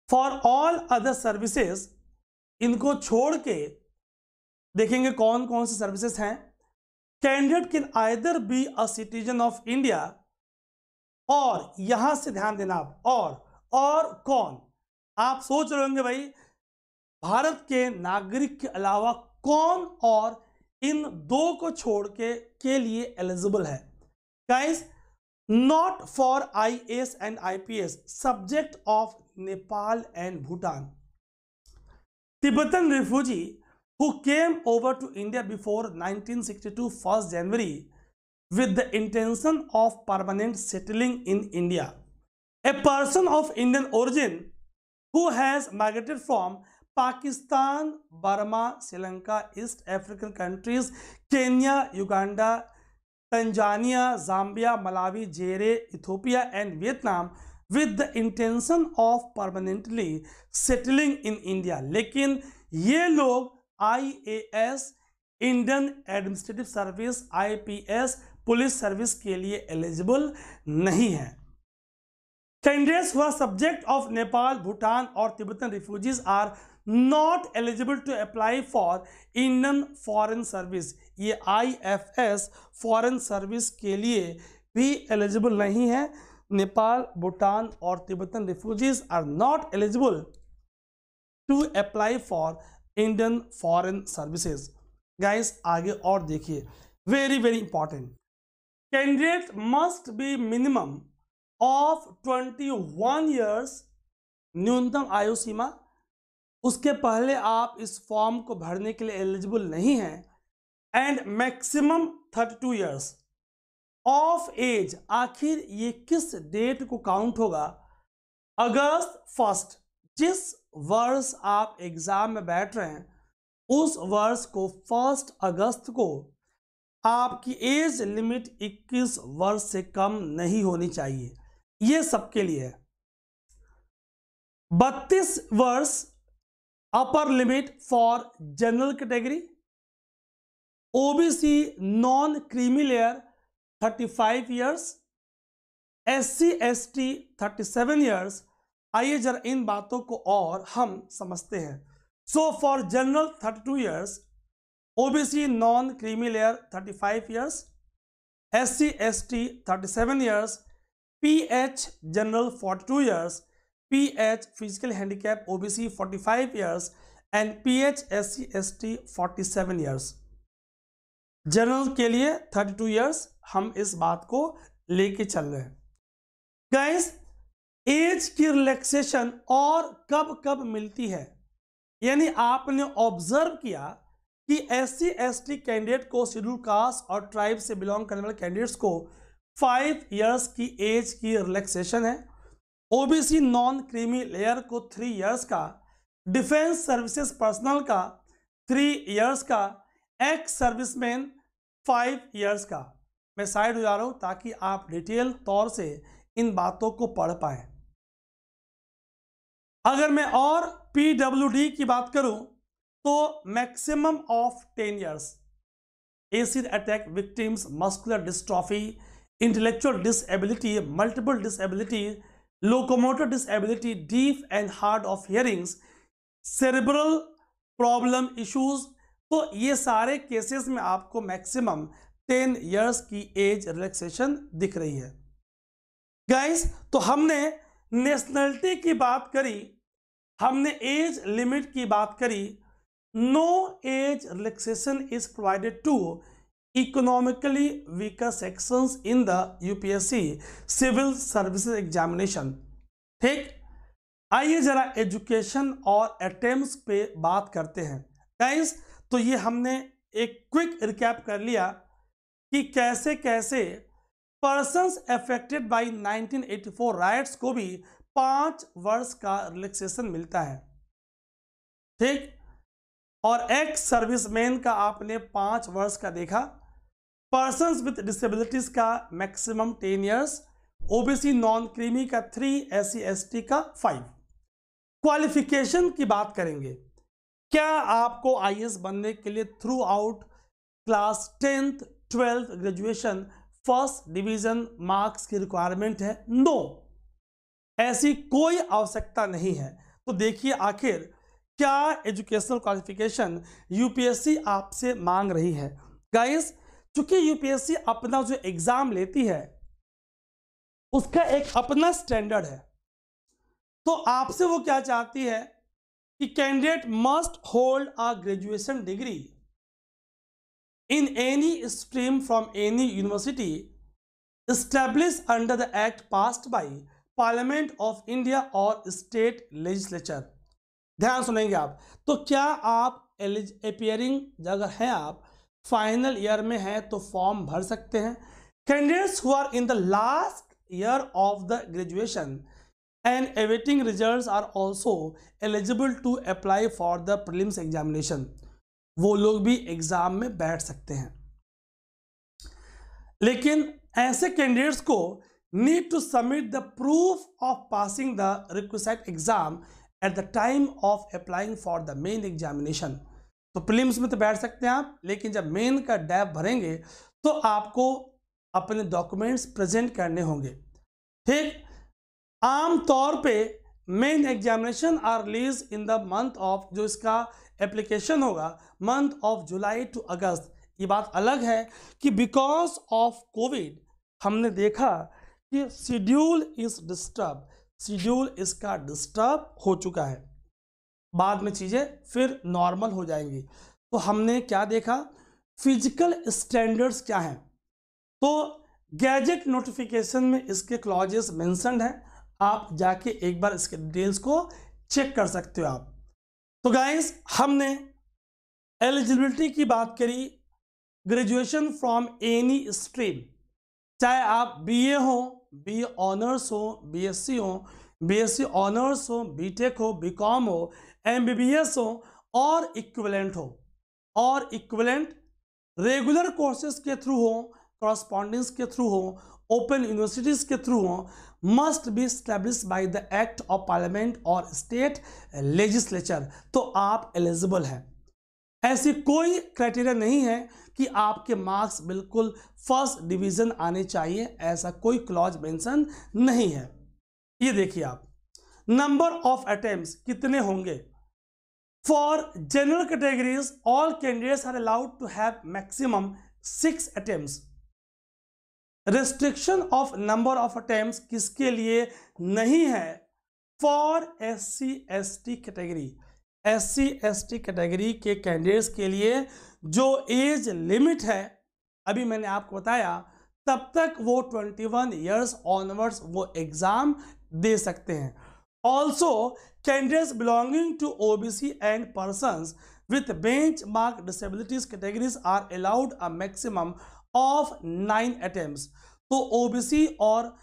[SPEAKER 1] For all other services, इनको छोड़ के देखेंगे कौन कौन सी सर्विसेज हैं। Candidate can either be a citizen of India, और यहां से ध्यान देना आप, और कौन? आप सोच रहे होंगे भाई भारत के नागरिक के अलावा कौन और इन दो को छोड़ के लिए एलिजिबल है? Guys, not for IAS and IPS, subject of Nepal and Bhutan. Tibetan refugee who came over to India before 1962 1st January with the intention of permanent settling in India. A person of Indian origin who has migrated from Pakistan, Burma, Sri Lanka, East African countries, Kenya, Uganda, Tanzania, Zambia, Malawi, Zaire, Ethiopia and Vietnam with the intention of permanently settling in India. लेकिन ये लोग IAS, Indian administrative service, IPS, police service के लिए eligible नहीं है. Candidates who are subject of Nepal, Bhutan or Tibetan refugees are not eligible to apply for Indian Foreign Service. ये IFS foreign service के लिए भी एलिजिबल नहीं है. नेपाल, भूटान और Tibetan refugees are not eligible to apply for Indian foreign services. Guys आगे और देखिए, very very important. Candidate must be minimum of 21 years, न्यूनतम आयु सीमा. उसके पहले आप इस फॉर्म को भरने के लिए एलिजिबल नहीं हैं. And maximum 32 years of age. आखिर ये किस डेट को काउंट होगा? अगस्त 1, जिस वर्ष आप एग्जाम में बैठ रहे हैं उस वर्ष को 1 अगस्त को आपकी एज लिमिट 21 वर्ष से कम नहीं होनी चाहिए. ये सबके लिए है. 32 वर्ष upper limit for general category, OBC non creamy layer 35 years, SC ST 37 years. आइए जरा इन बातों को और हम समझते हैं. So for general 32 years, OBC non creamy layer 35 years, SC ST 37 years, PH general 42 years, PH physical handicap OBC 45 years and PH SC ST 47 years. General के लिए 32 ईयर्स. हम इस बात को लेके चल रहे हैं. गाइस, एज की रिलैक्सेशन और कब कब मिलती है? यानी आपने ऑब्जर्व किया कि SC ST कैंडिडेट को, शेड्यूल कास्ट और ट्राइब से बिलोंग करने वाले कैंडिडेट्स को 5 ईयर्स की एज की रिलैक्सेशन है. OBC नॉन क्रीमी लेयर को 3 ईयर्स का, डिफेंस सर्विसेज पर्सनल का 3 ईयर्स का, एक्स सर्विसमैन 5 ईयर्स का. मैं साइड हो जा रहा हूं ताकि आप डिटेल तौर से इन बातों को पढ़ पाए. अगर मैं और PWD की बात करूं तो maximum of 10 years. Acid attack victims, muscular dystrophy, intellectual disability, multiple disability, locomotor disability, deaf and hard of hearings, cerebral problem issues. तो ये सारे केसेस में आपको मैक्सिमम 10 ईयर्स की एज रिलैक्सेशन दिख रही है. गाइस, तो हमने नेशनलिटी की बात करी, हमने एज लिमिट की बात करी. No age relaxation is provided to economically weaker sections in the UPSC civil services examination. ठीक, आइए जरा एजुकेशन और अटेम्प्ट्स पे बात करते हैं. गाइस, तो ये हमने एक क्विक रिकैप कर लिया कि कैसे कैसे पर्सन्स अफेक्टेड बाय 1984 राइट्स को भी 5 वर्ष का रिलैक्सेशन मिलता है. ठीक, और एक्स सर्विसमैन का आपने 5 वर्ष का देखा. पर्सन्स विद डिसेबिलिटीज का maximum 10 years, OBC non creamy का 3, SC ST का 5. क्वालिफिकेशन की बात करेंगे. क्या आपको IAS बनने के लिए through out class 10th 12th graduation first division marks की रिक्वायरमेंट है? नो, ऐसी कोई आवश्यकता नहीं है. तो देखिए आखिर क्या एजुकेशनल क्वालिफिकेशन UPSC आपसे मांग रही है. गाइस, चूंकि UPSC अपना जो एग्जाम लेती है उसका एक अपना स्टैंडर्ड है. तो आपसे वो क्या चाहती है कि candidate must hold a graduation degree in any stream from any university established under the act passed by Parliament of India और स्टेट लेजिस्लेचर। ध्यान सुनेंगे आप। तो क्या आप अपियरिंग अगर हैं, आप फाइनल ईयर में हैं तो फॉर्म भर सकते हैं। Candidates who are in the last year of the graduation and awaiting results are also eligible to apply for the prelims examination. वो लोग भी एग्जाम में बैठ सकते हैं, लेकिन ऐसे कैंडिडेट्स को need to submit the proof of passing the requisite exam at the time of applying for the main examination. तो प्रीलिम्स में तो बैठ सकते हैं आप, लेकिन जब मेन का डैप भरेंगे तो आपको अपने डॉक्यूमेंट्स प्रेजेंट करने होंगे। ठीक, आम तौर पे main examination are release in the month of, जो इसका एप्लीकेशन होगा मंथ ऑफ जुलाई टू अगस्त। ये बात अलग है कि बिकॉज ऑफ कोविड हमने देखा कि शेड्यूल इज डिस्टर्ब, शेड्यूल इसका डिस्टर्ब हो चुका है, बाद में चीज़ें फिर नॉर्मल हो जाएंगी। तो हमने क्या देखा, फिजिकल स्टैंडर्ड्स क्या हैं, तो गैजेट नोटिफिकेशन में इसके क्लॉजेस मेंशन्ड हैं, आप जाके एक बार इसके डिटेल्स को चेक कर सकते हो आप। तो गाइस, हमने एलिजिबिलिटी की बात करी, ग्रेजुएशन फ्रॉम एनी स्ट्रीम, चाहे आप बीए हो, बीए ऑनर्स हो, बीएससी हो, बीएससी ऑनर्स हो, बीटेक हो, बीकॉम हो, एमबीबीएस हो और इक्विवेलेंट हो, और इक्विवेलेंट रेगुलर कोर्सेज के थ्रू हो, कॉरस्पॉन्डेंस के थ्रू हो, ओपन यूनिवर्सिटीज़ के थ्रू हो, must be established by the act of parliament और स्टेट लेजिस्लेचर, तो आप एलिजिबल हैं। ऐसी कोई क्राइटेरिया नहीं है कि आपके मार्क्स बिल्कुल फर्स्ट डिवीजन आने चाहिए, ऐसा कोई क्लॉज मेंशन नहीं है। ये देखिए आप, नंबर ऑफ अटेम्प्ट्स कितने होंगे। For general categories all candidates are allowed to have maximum 6 attempts. Restriction of number of attempts किसके लिए नहीं है, for SC ST category. SC ST category के कैंडिडेट्स के लिए जो एज लिमिट है, अभी मैंने आपको बताया, तब तक वो 21 ईयर्स ऑनवर्ड्स वो एग्जाम दे सकते हैं। Also candidates belonging to OBC and persons with bench mark disabilities categories are allowed a maximum of 9 attempts. तो OBC और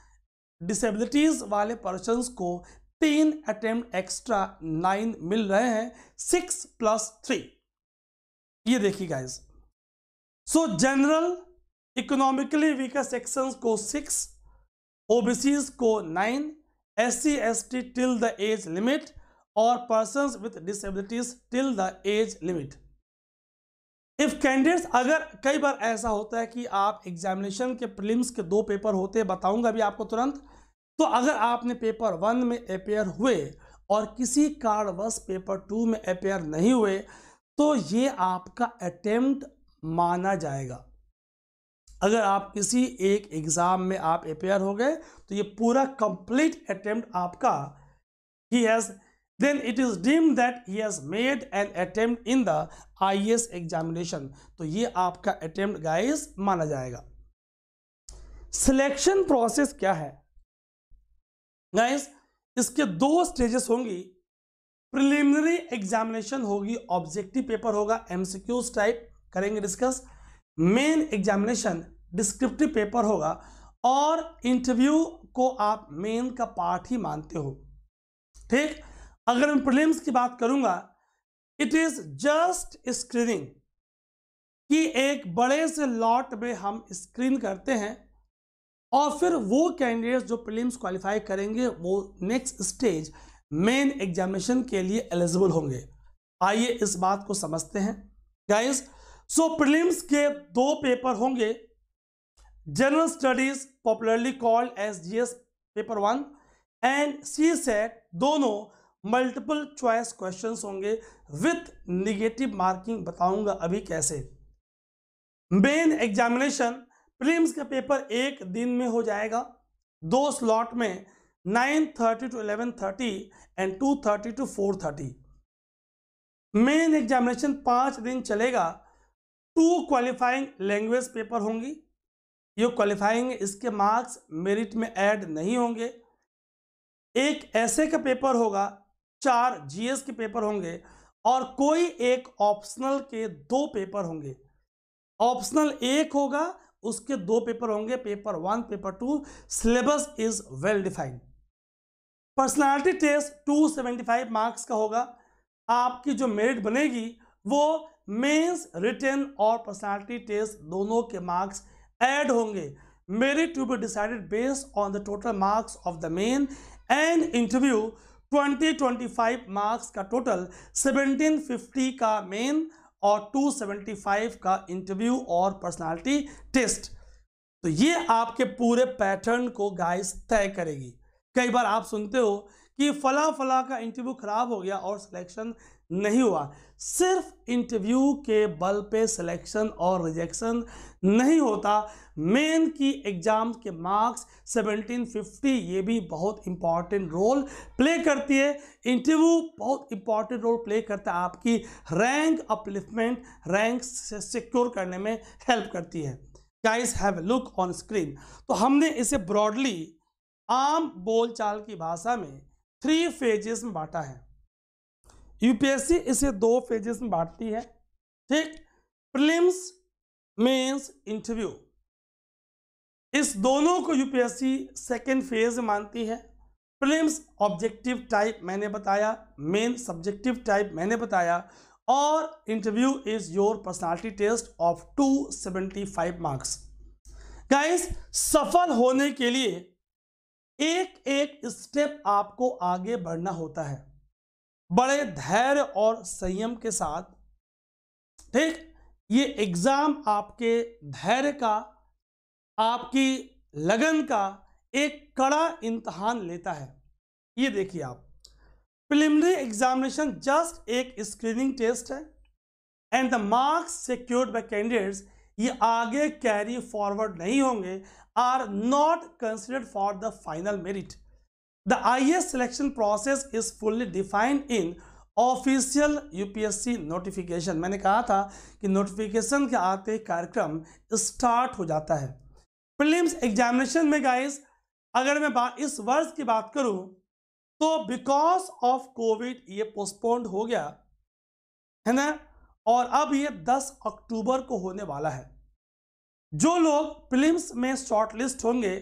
[SPEAKER 1] डिसेबिलिटीज वाले पर्सन्स को 3 अटेम्प्ट एक्स्ट्रा 9 मिल रहे हैं, 6 + 3। ये देखिए guys, so general economically weaker sections को 6, OBCs को 9, SC ST till the age limit और persons with disabilities till the age limit. If candidates, अगर कई बार ऐसा होता है कि आप एग्जामिनेशन के प्रीलिम्स के 2 पेपर होते हैं, बताऊंगा अभी आपको तुरंत। तो अगर आपने पेपर 1 में अपेयर हुए और किसी कारणवश पेपर 2 में अपेयर नहीं हुए, तो ये आपका अटेम्प्ट माना जाएगा। अगर आप किसी एक एग्जाम में आप अपेयर हो गए तो ये पूरा कंप्लीट अटेम्प्ट आपका, he has, then it is deemed that he has made an attempt in the IAS examination। तो ये आपका attempt guys माना जाएगा। सिलेक्शन प्रोसेस क्या है गाइस, इसके 2 स्टेजेस होंगी। प्रिलिमिनरी एग्जामिनेशन होगी, ऑब्जेक्टिव पेपर होगा, MCQs टाइप करेंगे discuss. Main examination descriptive paper होगा, और इंटरव्यू को आप मेन का पार्ट ही मानते हो। ठीक, अगर मैं प्रीलिम्स की बात करूंगा, इट इज जस्ट स्क्रीनिंग, कि एक बड़े से लॉट में हम स्क्रीन करते हैं और फिर वो कैंडिडेट्स जो प्रीलिम्स क्वालिफाई करेंगे वो नेक्स्ट स्टेज मेन एग्जामिनेशन के लिए एलिजिबल होंगे। आइए इस बात को समझते हैं गाइस। सो प्रीलिम्स के 2 पेपर होंगे, general studies popularly called as GS paper 1 and CSAT, दोनों मल्टीपल चॉइस क्वेश्चंस होंगे विथ निगेटिव मार्किंग, बताऊंगा अभी कैसे। मेन एग्जामिनेशन प्रीलिम्स का पेपर 1 दिन में हो जाएगा, 2 स्लॉट में 9:30 to 11:30 and 2:30 to 4:30। Main examination 5 दिन चलेगा। 2 क्वालिफाइंग लैंग्वेज पेपर होंगी। ये क्वालिफाइंग, इसके मार्क्स मेरिट में ऐड नहीं होंगे। एक ऐसे का पेपर होगा, 4 जीएस के पेपर होंगे और कोई एक ऑप्शनल के 2 पेपर होंगे। ऑप्शनल एक होगा, उसके 2 पेपर होंगे, paper 1 paper 2। Syllabus is well defined. Personality test 275 marks का होगा। आपकी जो मेरिट बनेगी वो मेंस, रिटन और पर्सनालिटी टेस्ट दोनों के मार्क्स ऐड होंगे। Merit to be decided based on the total marks of the main and interview 20-25 marks का टोटल, 1750 का मेन और 275 का इंटरव्यू और पर्सनालिटी टेस्ट। तो ये आपके पूरे पैटर्न को गाइस तय करेगी। कई बार आप सुनते हो कि फला फला का इंटरव्यू खराब हो गया और सिलेक्शन नहीं हुआ। सिर्फ इंटरव्यू के बल पे सिलेक्शन और रिजेक्शन नहीं होता। मेन की एग्जाम के मार्क्स 1750 ये भी बहुत इंपॉर्टेंट रोल प्ले करती है। इंटरव्यू बहुत इंपॉर्टेंट रोल प्ले करता है, आपकी रैंक अपलिफ्टमेंट, रैंक सिक्योर करने में हेल्प करती है। Guys have a look on screen. तो हमने इसे ब्रॉडली आम बोलचाल की भाषा में 3 फेजेस में बांटा है। यूपीएससी इसे 2 फेजेस में बांटती है, ठीक। प्रीलिम्स, मेंस, इंटरव्यू, इस दोनों को यूपीएससी सेकेंड फेज मानती है। प्रीलिम्स ऑब्जेक्टिव टाइप मैंने बताया, मेन सब्जेक्टिव टाइप मैंने बताया, और interview is your personality test of 275 marks. Guys, सफल होने के लिए एक एक स्टेप आपको आगे बढ़ना होता है, बड़े धैर्य और संयम के साथ, ठीक। ये एग्जाम आपके धैर्य का, आपकी लगन का एक कड़ा इम्तहान लेता है। ये देखिए आप, प्रिलिमिनरी एग्जामिनेशन जस्ट एक स्क्रीनिंग टेस्ट है and the marks secured by candidates, ये आगे कैरी फॉरवर्ड नहीं होंगे, are not considered for the final merit. The IAS selection process is fully defined in official UPSC notification. मैंने कहा था कि नोटिफिकेशन के आते ही कार्यक्रम स्टार्ट हो जाता है। प्रीलिम्स एग्जामिनेशन में गाइस, अगर मैं इस वर्ष की बात करूं तो बिकॉज ऑफ कोविड ये पोस्टपोन्ड हो गया है ना, और अब ये 10 अक्टूबर को होने वाला है। जो लोग प्रीलिम्स में शॉर्टलिस्ट होंगे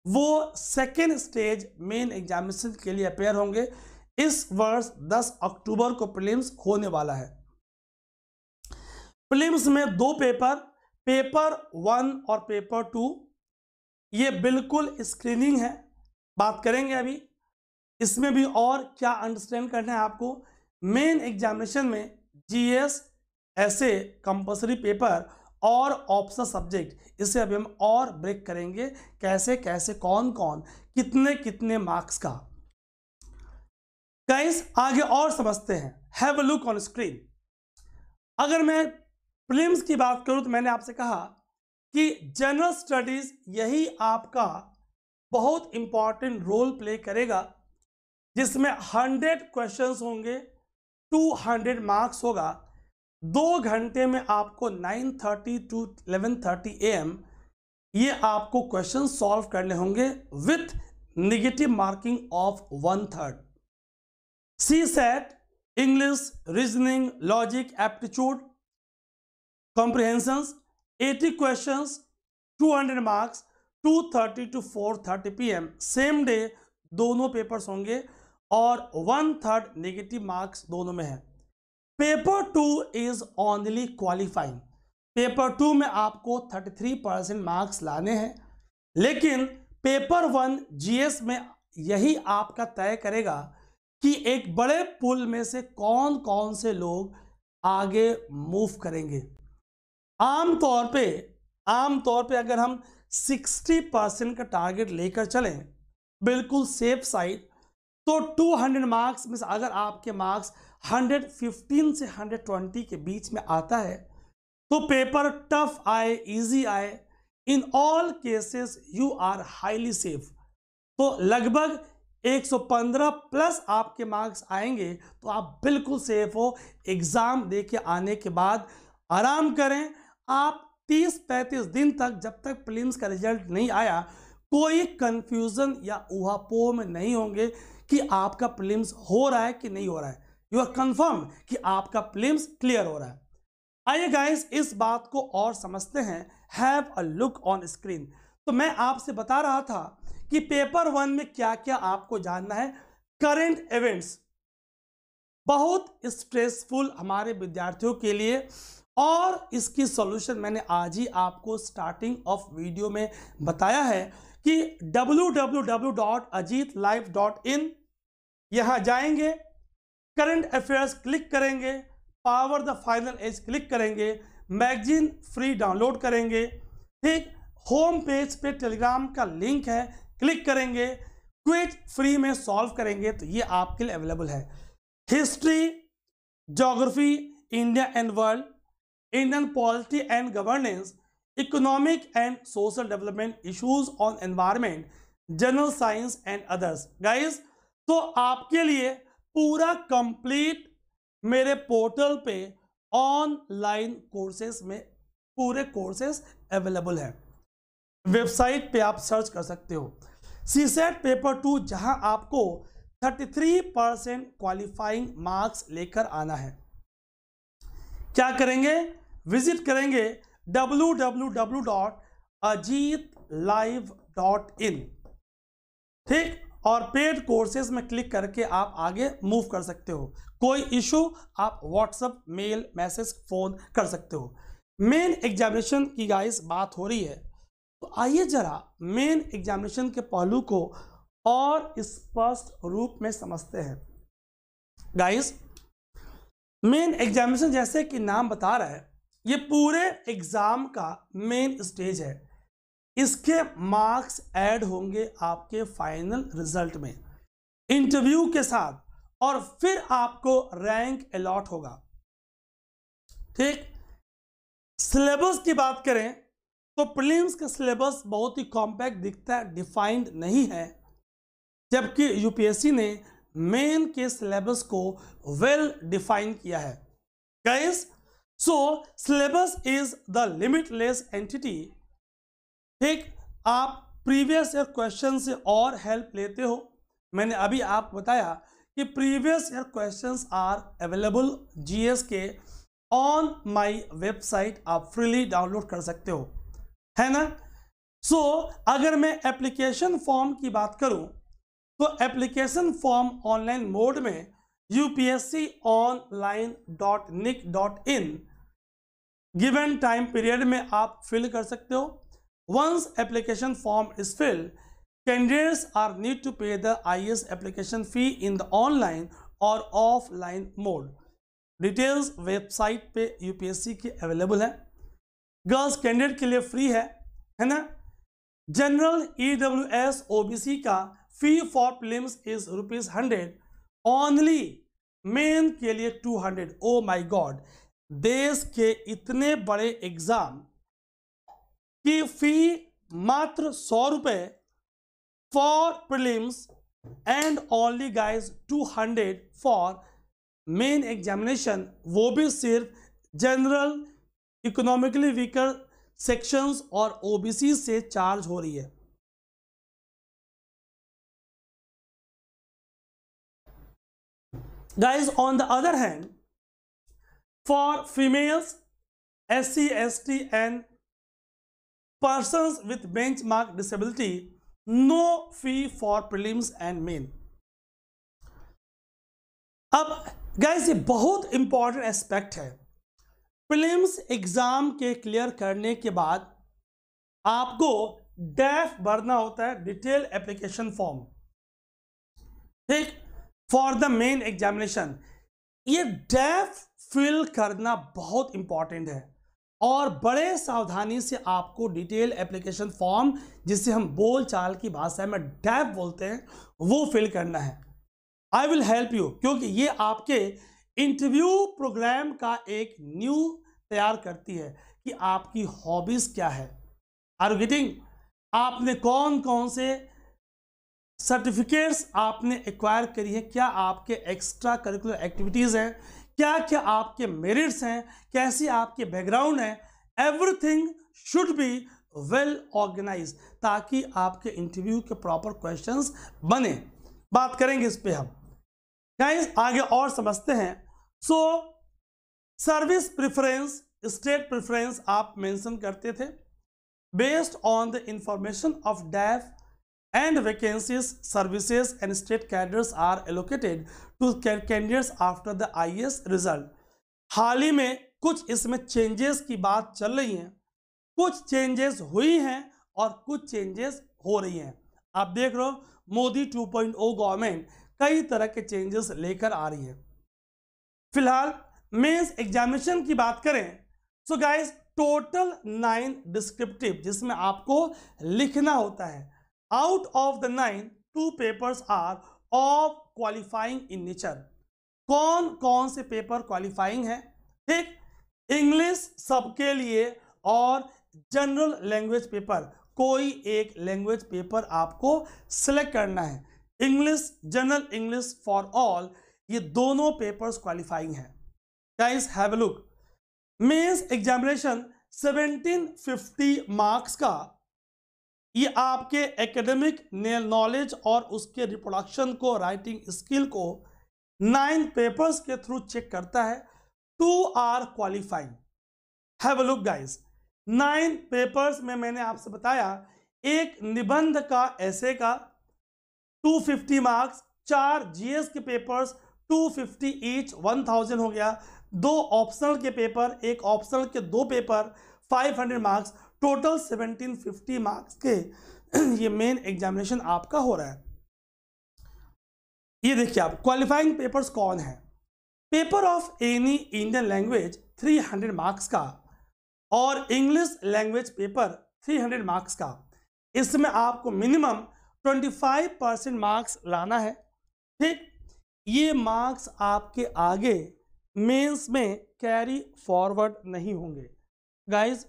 [SPEAKER 1] वो सेकेंड स्टेज मेन एग्जामिनेशन के लिए अपेयर होंगे। इस वर्ष 10 अक्टूबर को प्रीलिम्स होने वाला है। प्रीलिम्स में 2 पेपर, पेपर 1 और पेपर 2, ये बिल्कुल स्क्रीनिंग है, बात करेंगे अभी इसमें भी। और क्या अंडरस्टैंड करना है आपको, मेन एग्जामिनेशन में जीएस, ऐसे कंपलसरी पेपर और ऑप्शनल सब्जेक्ट, इसे अभी हम और ब्रेक करेंगे, कैसे कैसे, कौन कौन, कितने कितने मार्क्स का। गाइस, आगे और समझते हैं। Have a look on screen. अगर मैं प्रीलिम्स की बात करूं तो मैंने आपसे कहा कि जनरल स्टडीज यही आपका बहुत इंपॉर्टेंट रोल प्ले करेगा, जिसमें 100 क्वेश्चंस होंगे, 200 मार्क्स होगा। 2 घंटे में आपको 9:30 to 11:30 AM ये आपको क्वेश्चन सॉल्व करने होंगे with negative marking of 1/3। CSAT, English, reasoning, logic, aptitude, comprehensions, 80 questions, 200 marks, 2:30 to 4:30 PM same day दोनों पेपर्स होंगे और 1/3 नेगेटिव मार्क्स दोनों में है। Paper 2 is only qualifying. Paper 2 में आपको 33% मार्क्स लाने हैं, लेकिन पेपर 1 जीएस में यही आपका तय करेगा कि एक बड़े पूल में से कौन कौन से लोग आगे मूव करेंगे। आमतौर पे अगर हम 60% का टारगेट लेकर चलें, बिल्कुल सेफ साइड, तो 200 मार्क्स में से अगर आपके मार्क्स 115 से 120 के बीच में आता है तो पेपर टफ आए, इजी आए, in all cases you are highly safe. तो लगभग 115 प्लस आपके मार्क्स आएंगे तो आप बिल्कुल सेफ हो। एग्ज़ाम दे के आने के बाद आराम करें। आप 30-35 दिन तक, जब तक प्रीलिम्स का रिजल्ट नहीं आया, कोई कंफ्यूजन या ऊहापोह में नहीं होंगे कि आपका प्रीलिम्स हो रहा है कि नहीं हो रहा है। यू आर कंफर्म कि आपका प्रीलिम्स क्लियर हो रहा है। आइए गाइस, इस बात को और समझते हैं। Have a look on screen. तो मैं आपसे बता रहा था कि पेपर 1 में क्या क्या आपको जानना है। करंट इवेंट्स बहुत स्ट्रेसफुल हमारे विद्यार्थियों के लिए, और इसकी सॉल्यूशन मैंने आज ही आपको स्टार्टिंग ऑफ वीडियो में बताया है कि www.ajitlife.in, यहाँ जाएंगे, करंट अफेयर्स क्लिक करेंगे, power the final edge click करेंगे, मैगजीन फ्री डाउनलोड करेंगे, ठीक। होम पेज पे टेलीग्राम का लिंक है, क्लिक करेंगे, क्विज फ्री में सॉल्व करेंगे, तो ये आपके लिए अवेलेबल है। History, geography, India and world, Indian polity and governance, economic and social development, issues on environment, general science and others. Guys, तो आपके लिए पूरा कंप्लीट मेरे पोर्टल पे ऑनलाइन कोर्सेस में पूरे कोर्सेस अवेलेबल हैं। वेबसाइट पे आप सर्च कर सकते हो। सीसेट पेपर 2, जहां आपको 33% क्वालिफाइंग मार्क्स लेकर आना है। क्या करेंगे? विजिट करेंगे www.ajitlife.in, ठीक, और पेड कोर्सेज में क्लिक करके आप आगे मूव कर सकते हो। कोई इशू आप व्हाट्सएप, मेल, मैसेज, फोन कर सकते हो। मेन एग्जामिनेशन की गाइस बात हो रही है, तो आइए जरा मेन एग्जामिनेशन के पहलू को और स्पष्ट रूप में समझते हैं। गाइस, मेन एग्जामिनेशन जैसे कि नाम बता रहा है, ये पूरे एग्जाम का मेन स्टेज है। इसके मार्क्स ऐड होंगे आपके फाइनल रिजल्ट में इंटरव्यू के साथ, और फिर आपको रैंक अलॉट होगा, ठीक। सिलेबस की बात करें तो प्रीलिम्स का सिलेबस बहुत ही कॉम्पैक्ट दिखता है, डिफाइंड नहीं है, जबकि यूपीएससी ने मेन के सिलेबस को वेल डिफाइन किया है। Guys, so syllabus is the limitless entity, ठीक। आप प्रीवियस ईयर क्वेश्चन से और हेल्प लेते हो। मैंने अभी आपको बताया कि previous year questions are available GS के ऑन माय वेबसाइट, आप फ्रीली डाउनलोड कर सकते हो, है ना। सो अगर मैं एप्लीकेशन फॉर्म की बात करूं तो एप्लीकेशन फॉर्म ऑनलाइन मोड में upsconline.nic.in गिवन टाइम पीरियड में आप फिल कर सकते हो। Once application form is filled, candidates are need to pay the IAS application fee in the online और ऑफलाइन मोड। डिटेल्स वेबसाइट पे यूपीएससी के available है। गर्ल्स कैंडिडेट के लिए फ्री है ना। जनरल EWS OBC का fee for prelims is ₹100, only main के लिए 200। ओ माय गॉड, देश के इतने बड़े एग्जाम की फी मात्र ₹100 for prelims and only guys 200 for main examination, वो भी सिर्फ जनरल, इकोनॉमिकली वीकर सेक्शंस और ओबीसी से चार्ज हो रही है। Guys, on the other hand, for females, SC, ST and persons with benchmark disability, no fee for prelims and main. अब guys, ये बहुत इंपॉर्टेंट एस्पेक्ट है। प्रीलिम्स एग्जाम के क्लियर करने के बाद आपको डैफ भरना होता है, डिटेल एप्लीकेशन फॉर्म, ठीक, फॉर द मेन एग्जामिनेशन। ये डैफ फिल करना बहुत इंपॉर्टेंट है और बड़े सावधानी से आपको डिटेल एप्लीकेशन फॉर्म, जिसे हम बोल चाल की भाषा में डैफ बोलते हैं, वो फिल करना है। आई विल हेल्प यू, क्योंकि ये आपके इंटरव्यू प्रोग्राम का एक न्यू तैयार करती है कि आपकी हॉबीज क्या है। Are you getting? आपने कौन कौन से सर्टिफिकेट्स आपने एक्वायर करी है, क्या आपके एक्स्ट्रा करिकुलर एक्टिविटीज़ हैं, क्या क्या आपके मेरिट्स हैं, कैसी आपके बैकग्राउंड है, everything should be well organise, ताकि आपके इंटरव्यू के प्रॉपर क्वेश्चंस बने। बात करेंगे इस पे हम गाइस, आगे और समझते हैं। So service preference, state preference आप मेंशन करते थे। Based on the information of डैफ and vacancies, services and state cadres are allocated to candidates after the IAS result। हाल ही में कुछ इसमें चेंजेस की बात चल रही है, कुछ चेंजेस हुई हैं और कुछ चेंजेस हो रही हैं। आप देख रहे हो मोदी 2.0 गवर्नमेंट कई तरह के चेंजेस लेकर आ रही है। फिलहाल मेंस एग्जामिनेशन की बात करें, सो गाइस टोटल 9 डिस्क्रिप्टिव जिसमें आपको लिखना होता है। Out of the 9, 2 papers are of qualifying in nature। कौन कौन से पेपर क्वालिफाइंग है? ठीक, इंग्लिश सबके लिए और जनरल लैंग्वेज पेपर, कोई एक लैंग्वेज पेपर आपको सिलेक्ट करना है। English, general English for all, ये दोनों पेपर्स क्वालिफाइंग है। Guys have a look, mains examination 1750 marks का, ये आपके एकेडमिक नॉलेज और उसके रिप्रोडक्शन को, राइटिंग स्किल को 9 पेपर्स के थ्रू चेक करता है। 2 are qualifying. Have a look guys, 9 papers में मैंने आपसे बताया, एक निबंध का, ऐसे का 250 मार्क्स, 4 जीएस के पेपर्स 250 ईच, 1000 हो गया। 2 ऑप्शनल के पेपर, एक ऑप्शनल के 2 पेपर 500 मार्क्स, टोटल 1750 मार्क्स के ये मेन एग्जामिनेशन आपका हो रहा है। ये देखिए आप क्वालिफाइंग पेपर्स कौन है। Paper of any Indian language 300 marks का और इंग्लिश लैंग्वेज पेपर 300 मार्क्स का। इसमें आपको मिनिमम 25% मार्क्स लाना है। ठीक, ये मार्क्स आपके आगे मेंस में कैरी फॉरवर्ड नहीं होंगे। Guys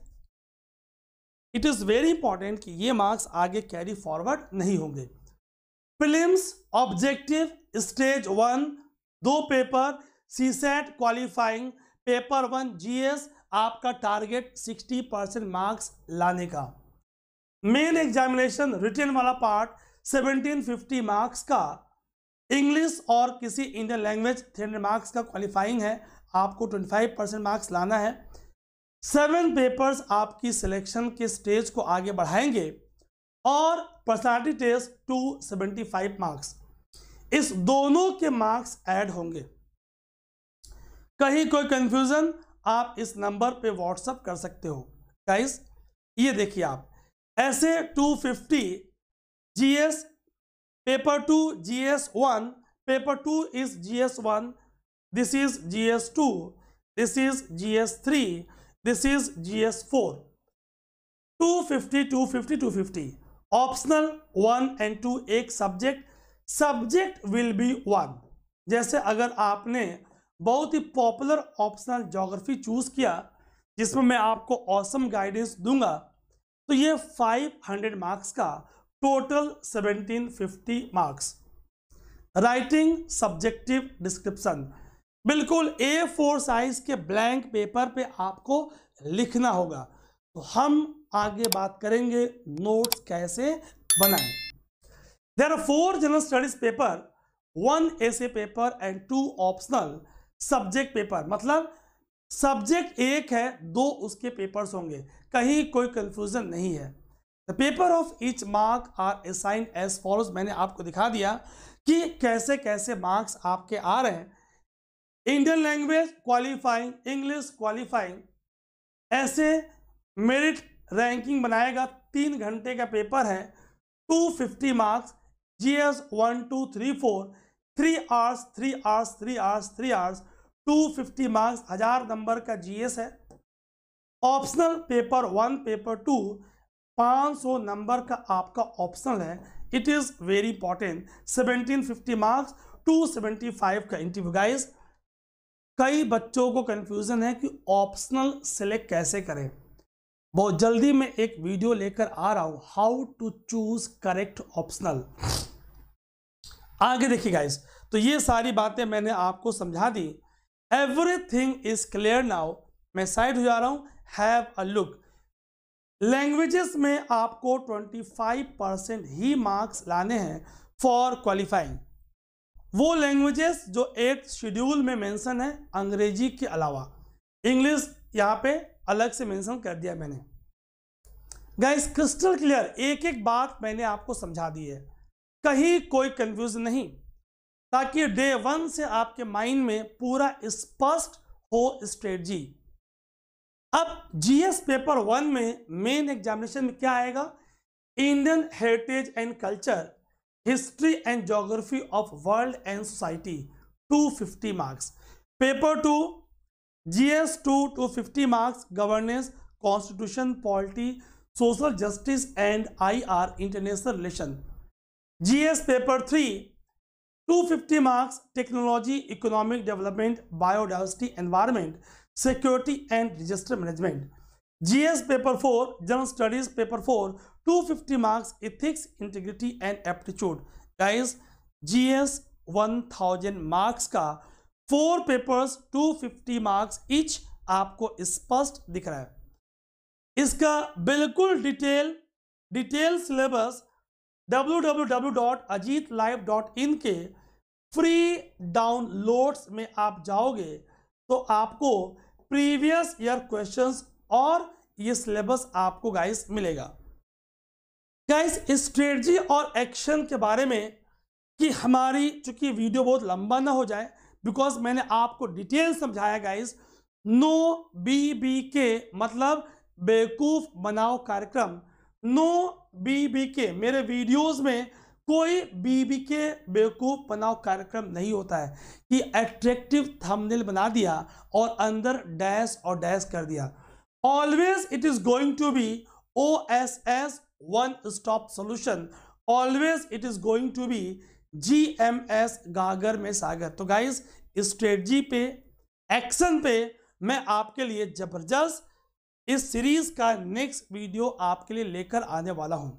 [SPEAKER 1] it is very important कि ये मार्क्स आगे कैरी फॉरवर्ड नहीं होंगे। Prelims objective stage 1 2 paper, CSAT qualifying paper 1 GS, आपका टारगेट 60% मार्क्स लाने का। मेन एग्जामिनेशन रिटन वाला पार्ट 1750 मार्क्स का, इंग्लिश और किसी इंडियन लैंग्वेज 300 मार्क्स का क्वालिफाइंग है, आपको 25% मार्क्स लाना है। 7 पेपर्स आपकी सिलेक्शन के स्टेज को आगे बढ़ाएंगे और पर्सनालिटी टेस्ट 275 मार्क्स, इस दोनों के मार्क्स ऐड होंगे। कहीं कोई कंफ्यूजन, आप इस नंबर पे व्हाट्सअप कर सकते हो। गाइस ये देखिए आप, ऐसे 250 GS, paper 2 GS1, paper 2 is GS1, this is GS2, this is GS3, this is GS4। 250 250 250 optional 1 and 2, एक सब्जेक्ट विल बी 1। जैसे अगर आपने बहुत ही पॉपुलर ऑप्शनल ज्योग्राफी चूज किया, जिसमें मैं आपको ऑसम गाइडेंस दूंगा, तो ये 500 मार्क्स का, total 1750 marks. Writing subjective description, बिल्कुल A4 साइज के ब्लैंक पेपर पे आपको लिखना होगा। तो हम आगे बात करेंगे नोट्स कैसे बनाएं। There are 4 general studies paper, 1 essay paper and 2 optional subject paper. मतलब सब्जेक्ट एक है, 2 उसके पेपर्स होंगे, कहीं कोई कंफ्यूजन नहीं है। The paper of each mark are assigned as follows. मैंने आपको दिखा दिया कि कैसे कैसे मार्क्स आपके आ रहे हैं। Indian language qualifying, English qualifying, ऐसे मेरिट रैंकिंग बनाएगा। 3 घंटे का पेपर है, 250 marks, GS 1 2 3 4, 3 hours 3 hours 3 hours 3 hours, 250 marks, 1000 number का GS है। ऑप्शनल पेपर 1 पेपर 2 500 नंबर का आपका ऑप्शनल है। It is very important. 1750 marks, 275 का इंटरव्यू। गाइस कई बच्चों को कंफ्यूजन है कि ऑप्शनल सिलेक्ट कैसे करें। बहुत जल्दी मैं एक वीडियो लेकर आ रहा हूं, how to choose correct optional. आगे देखिए गाइस, तो ये सारी बातें मैंने आपको समझा दी। Everything is clear now. मैं साइड हो जा रहा हूं। Have a look. लैंग्वेजेस में आपको 25% ही मार्क्स लाने हैं फॉर क्वालिफाइंग। वो लैंग्वेजेस जो 8th शेड्यूल में मेंशन है अंग्रेजी के अलावा। इंग्लिश यहाँ पे अलग से मेंशन कर दिया मैंने। गाइस क्रिस्टल क्लियर, एक एक बात मैंने आपको समझा दी है, कहीं कोई कंफ्यूजन नहीं, ताकि डे 1 से आपके माइंड में पूरा स्पष्ट हो स्ट्रेटजी। अब जीएस पेपर 1 में मेन एग्जामिनेशन में क्या आएगा? Indian heritage and culture, history and geography of world and society 250 marks. Paper 2 GS 2 250 marks, governance, constitution, polity, social justice and IR international relation. GS paper 3 250 marks, technology, economic development, biodiversity, environment, security and register management. GS paper 4 general studies paper 4 250 marks, ethics, integrity and aptitude. Guys GS 1000 marks का 4 papers 250 marks each आपको स्पष्ट दिख रहा है। इसका बिल्कुल detail syllabus www.ajitlive.in के free downloads में आप जाओगे तो आपको प्रीवियस ईयर क्वेश्चंस और ये सिलेबस आपको गाइस मिलेगा। गाइस स्ट्रेटजी और एक्शन के बारे में कि हमारी चूंकि वीडियो बहुत लंबा ना हो जाए, बिकॉज मैंने आपको डिटेल समझाया गाइस। नो BBK मतलब बेवकूफ बनाओ कार्यक्रम। नो BBK, मेरे वीडियोस में कोई BBK बेवकूफ बनाओ कार्यक्रम नहीं होता है कि अट्रैक्टिव थंबनेल बना दिया और अंदर डैश और डैश कर दिया। Always it is going to be OSS one stop solution. Always it is going to be GMS गागर में सागर। तो गाइस स्ट्रेटजी पे, एक्शन पे मैं आपके लिए जबरदस्त इस सीरीज का नेक्स्ट वीडियो आपके लिए लेकर आने वाला हूं।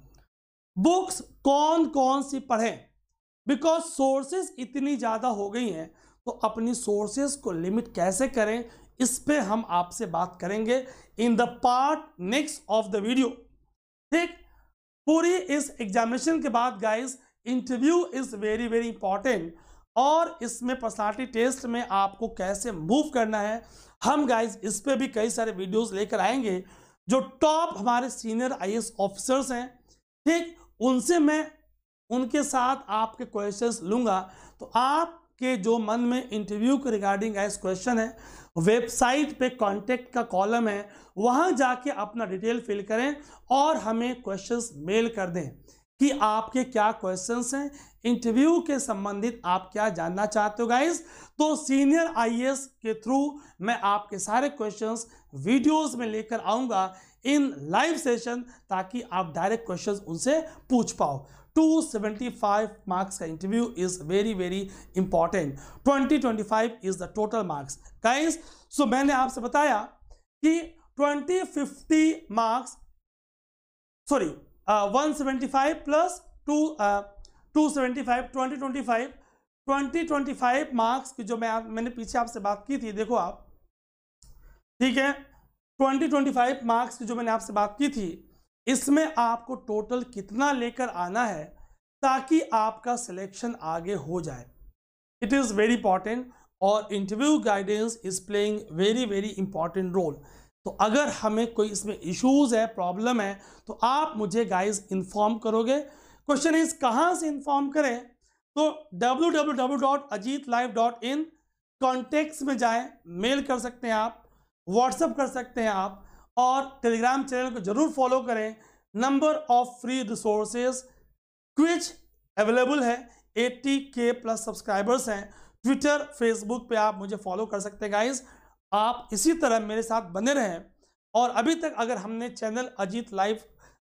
[SPEAKER 1] बुक्स कौन कौन सी पढ़ें, बिकॉज सोर्सेज इतनी ज़्यादा हो गई हैं, तो अपनी सोर्सेज को लिमिट कैसे करें इस पे हम आपसे बात करेंगे in the part next of the video. ठीक, पूरी इस एग्जामिनेशन के बाद guys interview is very very important, और इसमें पर्सनालिटी टेस्ट में आपको कैसे मूव करना है हम गाइस इस पे भी कई सारे वीडियोस लेकर आएंगे। जो टॉप हमारे सीनियर IAS ऑफिसर्स हैं, ठीक, उनसे मैं उनके साथ आपके क्वेश्चंस लूंगा। तो आपके जो मन में इंटरव्यू के रिगार्डिंग गाइस क्वेश्चन है, वेबसाइट पे कांटेक्ट का कॉलम है, वहां जाके अपना डिटेल फिल करें और हमें क्वेश्चंस मेल कर दें कि आपके क्या क्वेश्चंस हैं, इंटरव्यू के संबंधित आप क्या जानना चाहते हो गाइस। तो सीनियर IAS के थ्रू मैं आपके सारे क्वेश्चंस वीडियोस में लेकर आऊंगा इन लाइव सेशन, ताकि आप डायरेक्ट क्वेश्चंस उनसे पूछ पाओ। 275 मार्क्स का interview is very very important. 2025 is the total marks guys. So मैंने आपसे बताया कि 2050 मार्क्स, सॉरी 175 प्लस 275 2025 मार्क्स की जो मैंने पीछे आपसे बात की थी, देखो आप, ठीक है, 2025 मार्क्स की जो मैंने आपसे बात की थी, इसमें आपको टोटल कितना लेकर आना है ताकि आपका सिलेक्शन आगे हो जाए। इट इज़ वेरी इंपॉर्टेंट, और interview guidance is playing very very important role. तो अगर हमें कोई इसमें इश्यूज है, प्रॉब्लम है, तो आप मुझे गाइज इन्फॉर्म करोगे। क्वेश्चन इज कहाँ से इन्फॉर्म करें? तो www.ajitlive.in कॉन्टेक्ट्स में जाएं, मेल कर सकते हैं आप, व्हाट्सएप कर सकते हैं आप, और टेलीग्राम चैनल को जरूर फॉलो करें। Number of free resources quiz available है, 80K प्लस सब्सक्राइबर्स हैं। ट्विटर, फेसबुक पे आप मुझे फॉलो कर सकते हैं गाइज। आप इसी तरह मेरे साथ बने रहें, और अभी तक अगर हमने चैनल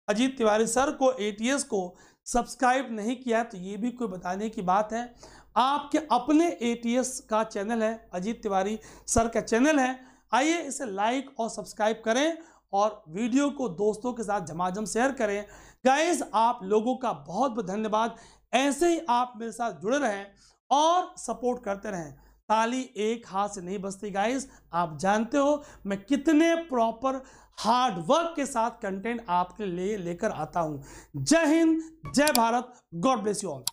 [SPEAKER 1] अजीत तिवारी सर को ATS को सब्सक्राइब नहीं किया है, तो ये भी कोई बताने की बात है। आपके अपने ATS का चैनल है, अजीत तिवारी सर का चैनल है, आइए इसे लाइक और सब्सक्राइब करें और वीडियो को दोस्तों के साथ झमाझम शेयर करें। गाइज आप लोगों का बहुत बहुत धन्यवाद ऐसे ही आप मेरे साथ जुड़े रहें और सपोर्ट करते रहें। ताली एक हाथ से नहीं बजती गाइस, आप जानते हो मैं कितने प्रॉपर हार्ड वर्क के साथ कंटेंट आपके लिए लेकर आता हूं। जय हिंद, जय Bharat, God bless you all.